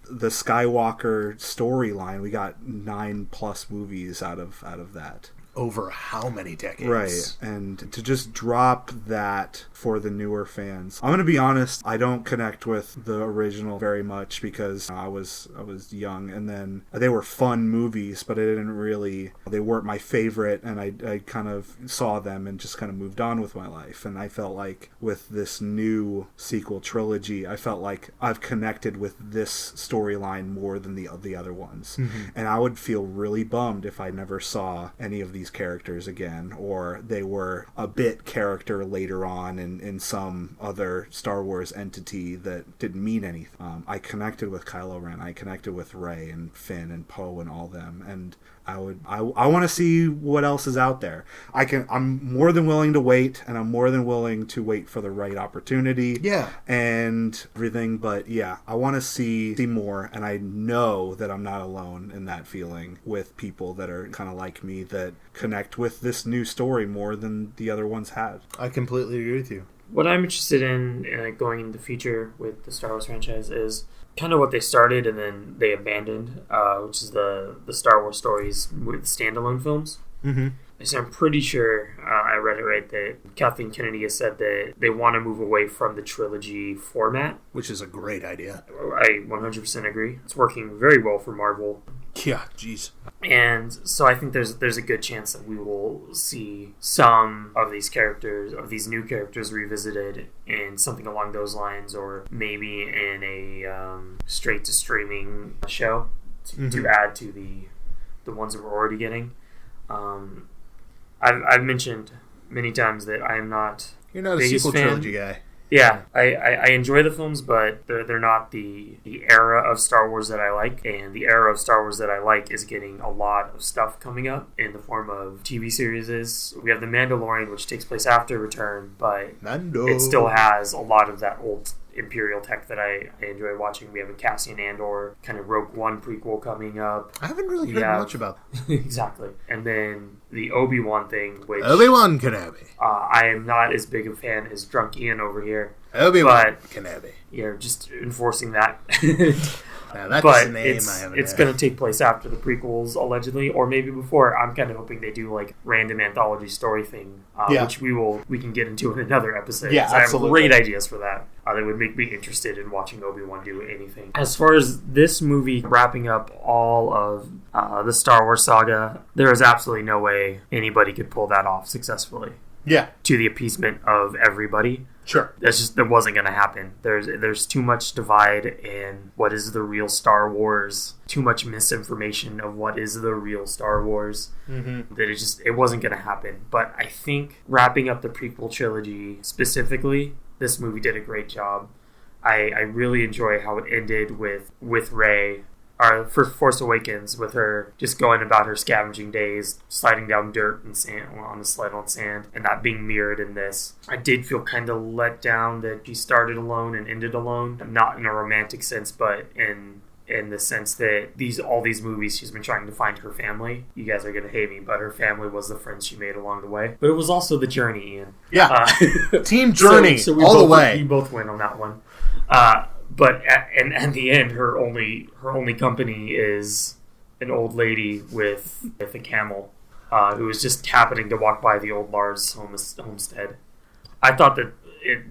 the Skywalker storyline. We got 9+ movies out of that. Over how many decades? Right, and to just drop that for the newer fans. I'm going to be honest, I don't connect with the original very much because I was young, and then they were fun movies, but they weren't my favorite, and I kind of saw them and just kind of moved on with my life. And I felt like with this new sequel trilogy, I felt like I've connected with this storyline more than the other ones. And I would feel really bummed if I never saw any of these characters again, or they were a bit character later on in some other Star Wars entity that didn't mean anything. I connected with Kylo Ren, I connected with Rey and Finn and Poe and all them, and I want to see what else is out there. I'm more than willing to wait, and I'm more than willing to wait for the right opportunity. Yeah. And everything, but yeah, I want to see more, and I know that I'm not alone in that feeling with people that are kind of like me that connect with this new story more than the other ones had. I completely agree with you. What I'm interested in going in the future with the Star Wars franchise is kind of what they started and then they abandoned, which is the Star Wars stories with standalone films. So I'm pretty sure I read it right that Kathleen Kennedy has said that they want to move away from the trilogy format. Which is a great idea. I 100% agree. It's working very well for Marvel. Yeah, jeez. And so I think there's a good chance that we will see some of these characters, of these new characters, revisited in something along those lines, or maybe in a straight to streaming show to add to the ones that we're already getting. I've mentioned many times that I am not. You're not a sequel trilogy guy. Yeah, I enjoy the films, but they're not the era of Star Wars that I like. And the era of Star Wars that I like is getting a lot of stuff coming up in the form of TV series. We have The Mandalorian, which takes place after Return, but it still has a lot of that old Imperial tech that I enjoy watching. We have a Cassian Andor kind of Rogue One prequel coming up. I haven't really heard much about exactly. And then the Obi-Wan thing, which Obi-Wan Kenobi. I am not as big a fan as Drunk Ian over here. Obi-Wan Kenobi. Yeah, just enforcing that. Now, that's but a name it's going to take place after the prequels, allegedly, or maybe before. I'm kind of hoping they do like random anthology story thing, which we can get into in another episode. Yeah, absolutely. I have great ideas for that. That would make me interested in watching Obi-Wan do anything. As far as this movie wrapping up all of the Star Wars saga, there is absolutely no way anybody could pull that off successfully. Yeah. To the appeasement of everybody. Sure. That wasn't going to happen. There's too much divide in what is the real Star Wars, too much misinformation of what is the real Star Wars, that it wasn't going to happen. But I think wrapping up the prequel trilogy specifically, this movie did a great job. I really enjoy how it ended with Rey, for Force Awakens, with her just going about her scavenging days, sliding down dirt and sand on a sled on sand, and that being mirrored in this. I did feel kind of let down that she started alone and ended alone, not in a romantic sense, but in the sense that all these movies she's been trying to find her family. You guys are going to hate me, but her family was the friends she made along the way. But it was also the journey, Ian. Yeah. Team journey, so all the way. We both win on that one. But at the end, her only company is an old lady with a camel, who is just happening to walk by the old Lars homestead. I thought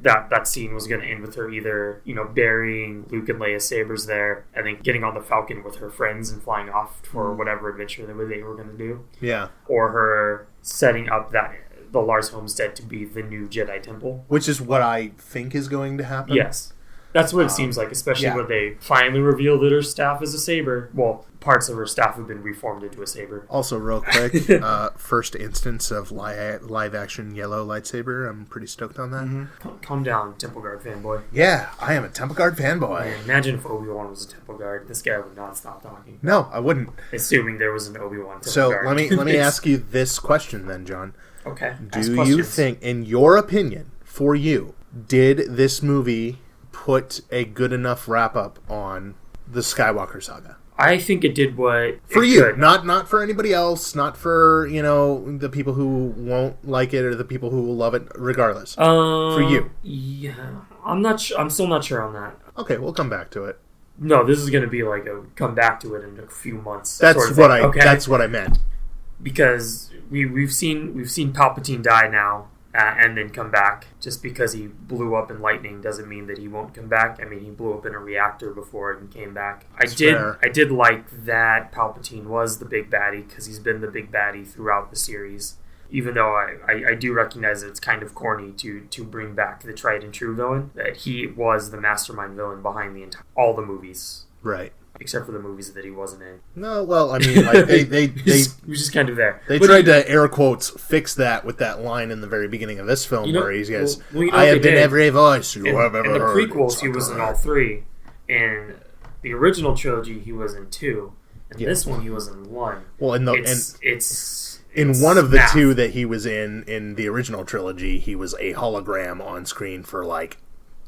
that scene was going to end with her either, burying Luke and Leia's sabers there, and then getting on the Falcon with her friends and flying off for whatever adventure they were going to do. Yeah. Or her setting up the Lars homestead to be the new Jedi Temple, which is what I think is going to happen. Yes. That's what it seems like, especially when they finally reveal that her staff is a saber. Well, parts of her staff have been reformed into a saber. Also, real quick, first instance of live-action yellow lightsaber. I'm pretty stoked on that. Mm-hmm. Calm down, Temple Guard fanboy. Yeah, I am a Temple Guard fanboy. Man, imagine if Obi-Wan was a Temple Guard. This guy would not stop talking. No, I wouldn't. Assuming there was an Obi-Wan Temple Guard. So let me ask you this question then, John. Okay. Do you think, in your opinion, for you, did this movie put a good enough wrap up on the Skywalker saga? I think it did what for you could. Not for anybody else, not for the people who won't like it or the people who will love it regardless. For you. Yeah, I'm still not sure on that. Okay, we'll come back to it. No, this is going to be like a come back to it in a few months. That's what I meant. Because we've seen Palpatine die now. And then come back. Just because he blew up in lightning doesn't mean that he won't come back. I mean, he blew up in a reactor before and came back. I did like that Palpatine was the big baddie, because he's been the big baddie throughout the series. Even though I do recognize that it's kind of corny to bring back the tried and true villain, that he was the mastermind villain behind all the movies. Right. Except for the movies that he wasn't in. No, well, I mean, like they he was just kind of there. They tried to air quotes fix that with that line in the very beginning of this film where he goes, "I have been every voice you have ever heard." In the prequels, he was in all three. In the original trilogy, he was in 2. In this one, he was in 1. Well, in one of the 2 that he was in the original trilogy, he was a hologram on screen for like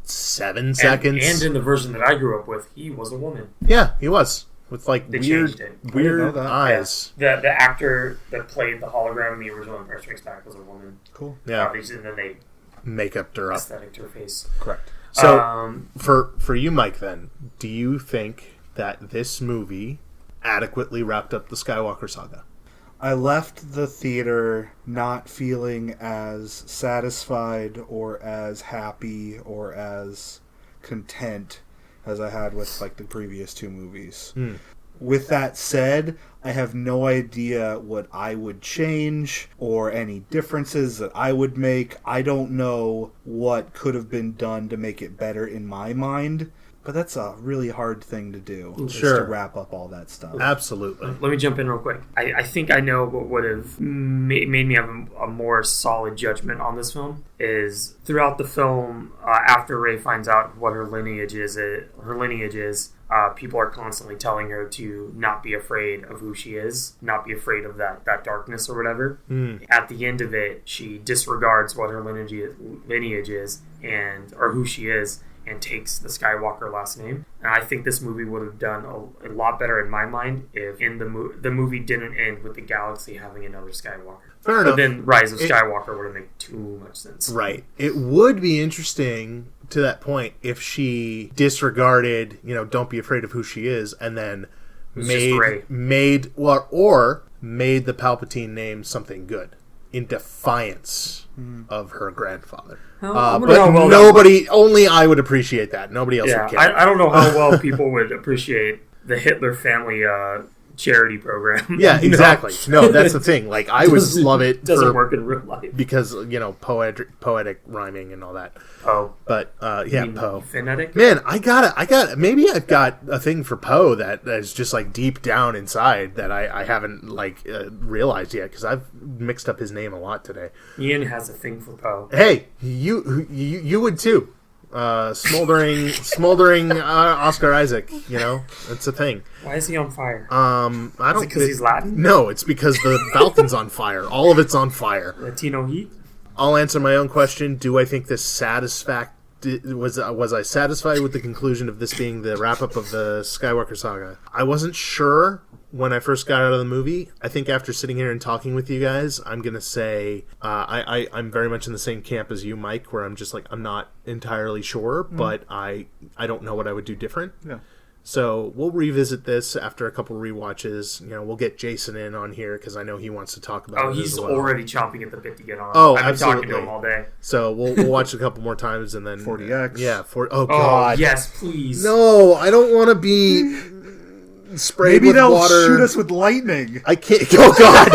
7 seconds. And in the version that I grew up with, he was a woman. Yeah, he was. With like they weird eyes. Yeah. The actor that played the hologram in the original Empire Strikes Back was a woman. Cool. Yeah. And then they make-upped her up. Aesthetic her face. Correct. So, for you, Mike, then, do you think that this movie adequately wrapped up the Skywalker saga? I left the theater not feeling as satisfied or as happy or as content as I had with like the previous 2 movies. With that said, I have no idea what I would change or any differences that I would make. I don't know what could have been done to make it better in my mind. But that's a really hard thing to do, sure, to wrap up all that stuff. Absolutely. Let me jump in real quick. I think I know what would have made me have a more solid judgment on this film is throughout the film, after Rey finds out what her lineage is, people are constantly telling her to not be afraid of who she is, not be afraid of that darkness or whatever. At the end of it, she disregards what her lineage is or who she is, and takes the Skywalker last name. And I think this movie would have done a lot better in my mind if the movie didn't end with the galaxy having another Skywalker. Fair enough. But then Rise of Skywalker would have made too much sense. Right. It would be interesting to that point, if she disregarded, don't be afraid of who she is, and then made the Palpatine name something good in defiance of her grandfather. But only I would appreciate that. Nobody else would care. I don't know how well people would appreciate the Hitler family charity program. Yeah, exactly. No, that's the thing. Like, I would love it. Doesn't work in real life because poetic rhyming and all that. Poe, but Poe. Phonetic. Man, I got. Maybe I've got a thing for Poe that is just like deep down inside that I haven't realized yet because I've mixed up his name a lot today. Ian has a thing for Poe. Hey, you would too. Smoldering Oscar Isaac, it's a thing. Why is he on fire? I don't. Because he's Latin? No, it's because the Falcon's on fire. All of it's on fire. Latino heat. I'll answer my own question. Do I think this was I satisfied with the conclusion of this being the wrap up of the Skywalker saga? I wasn't sure when I first got out of the movie. I think after sitting here and talking with you guys, I'm gonna say I'm very much in the same camp as you, Mike, where I'm just like, I'm not entirely sure, but I don't know what I would do different. Yeah. So we'll revisit this after a couple rewatches. We'll get Jason in on here because I know he wants to talk about it. Oh, he's as well. already chomping at the bit to get on. Oh, I've been absolutely. talking to him all day. So we'll watch a couple more times and then 40X. Yeah, oh god. Yes, please. No, I don't want to be sprayed Maybe with they'll water. shoot us with lightning. I can't. Oh god.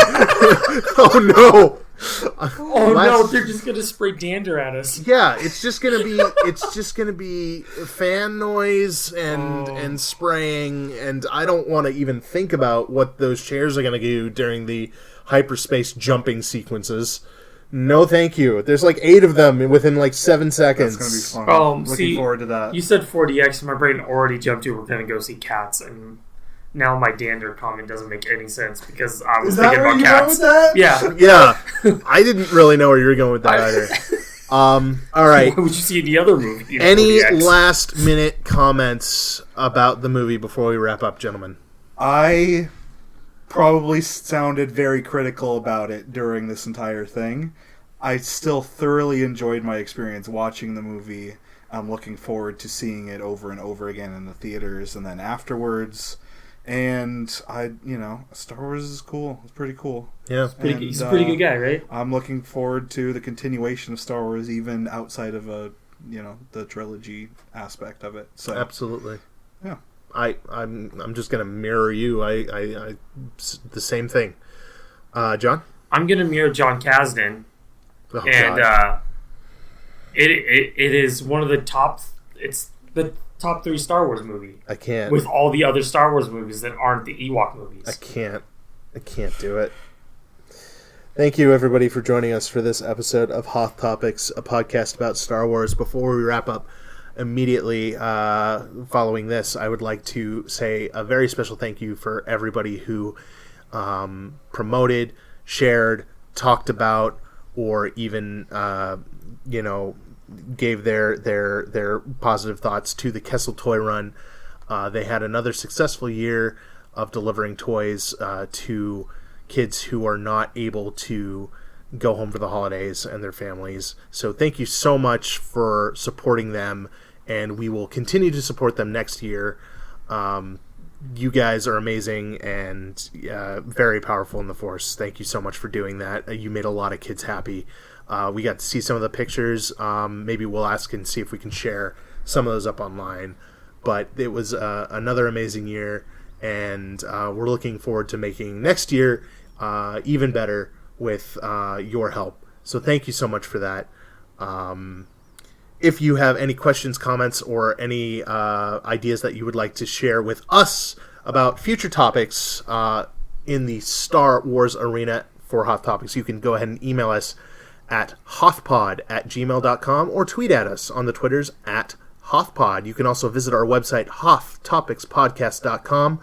Oh no. No, they're just gonna spray dander at us. Yeah, it's just gonna be fan noise and spraying, and I don't want to even think about what those chairs are gonna do during the hyperspace jumping sequences. No, thank you. There's like 8 of them within like 7 seconds. That's gonna be fun. Looking forward to that. You said 40X, my brain already jumped to we're gonna go see Cats, and now my dander comment doesn't make any sense because I was thinking about Cats. Yeah. I didn't really know where you were going with that either. All right. Why would you see the other movie? Any 40X? last minute comments about the movie before we wrap up, gentlemen? I probably sounded very critical about it during this entire thing. I still thoroughly enjoyed my experience watching the movie. I'm looking forward to seeing it over and over again in the theaters and then afterwards. And Star Wars is cool. It's pretty cool. Yeah, he's a pretty good guy, right? I'm looking forward to the continuation of Star Wars, even outside of the trilogy aspect of it. So absolutely, yeah. I'm just gonna mirror you. I the same thing. John, I'm gonna mirror John Kasdan, and it is one of the top. It's the top 3 Star Wars movie. I can't. With all the other Star Wars movies that aren't the Ewok movies. I can't do it. Thank you, everybody, for joining us for this episode of Hoth Topics, a podcast about Star Wars. Before we wrap up, immediately following this, I would like to say a very special thank you for everybody who promoted, shared, talked about, or even, gave their positive thoughts to the Kessel Toy Run. They had another successful year of delivering toys to kids who are not able to go home for the holidays and their families. So thank you so much for supporting them, and we will continue to support them next year. You guys are amazing and very powerful in the Force. Thank you so much for doing that. You made a lot of kids happy. We got to see some of the pictures. Maybe we'll ask and see if we can share some of those up online. But it was another amazing year, and we're looking forward to making next year even better with your help. So thank you so much for that. If you have any questions, comments, or any ideas that you would like to share with us about future topics in the Star Wars arena for Hoth Topics, you can go ahead and email us at hothpod@gmail.com or tweet at us on the Twitters at hothpod. You can also visit our website, hothtopicspodcast.com.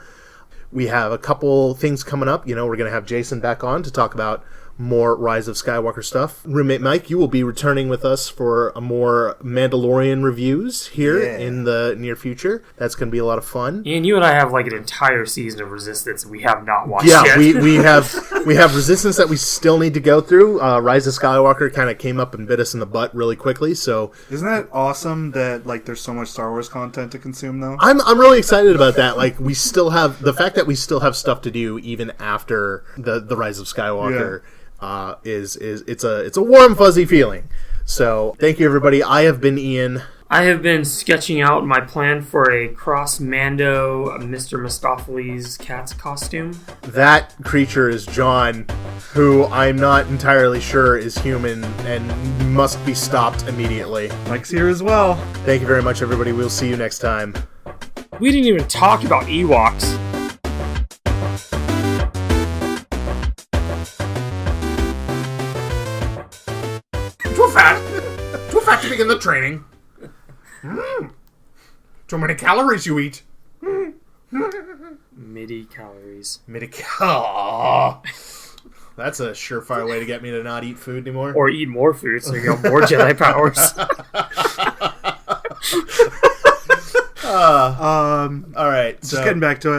We have a couple things coming up. We're going to have Jason back on to talk about more Rise of Skywalker stuff. Roommate Mike, you will be returning with us for a more Mandalorian reviews here in the near future. That's going to be a lot of fun. Ian, you and I have like an entire season of Resistance we have not watched yet. we have Resistance that we still need to go through. Rise of Skywalker kind of came up and bit us in the butt really quickly. So isn't that awesome that like there's so much Star Wars content to consume though? I'm really excited about that. Like we still have the fact that we still have stuff to do even after the Rise of Skywalker. It's a warm fuzzy feeling. So thank you everybody. I have been Ian. I have been sketching out my plan for a cross Mando Mr. Mistopheles cat's costume. That creature is John, who I'm not entirely sure is human and must be stopped immediately. Mike's here as well. Thank you very much everybody. We'll see you next time. We didn't even talk about Ewoks. Too fat to begin the training. Too many calories you eat. MIDI calories. That's a surefire way to get me to not eat food anymore. Or eat more food so you get more Jedi powers. All right. Just getting back to it.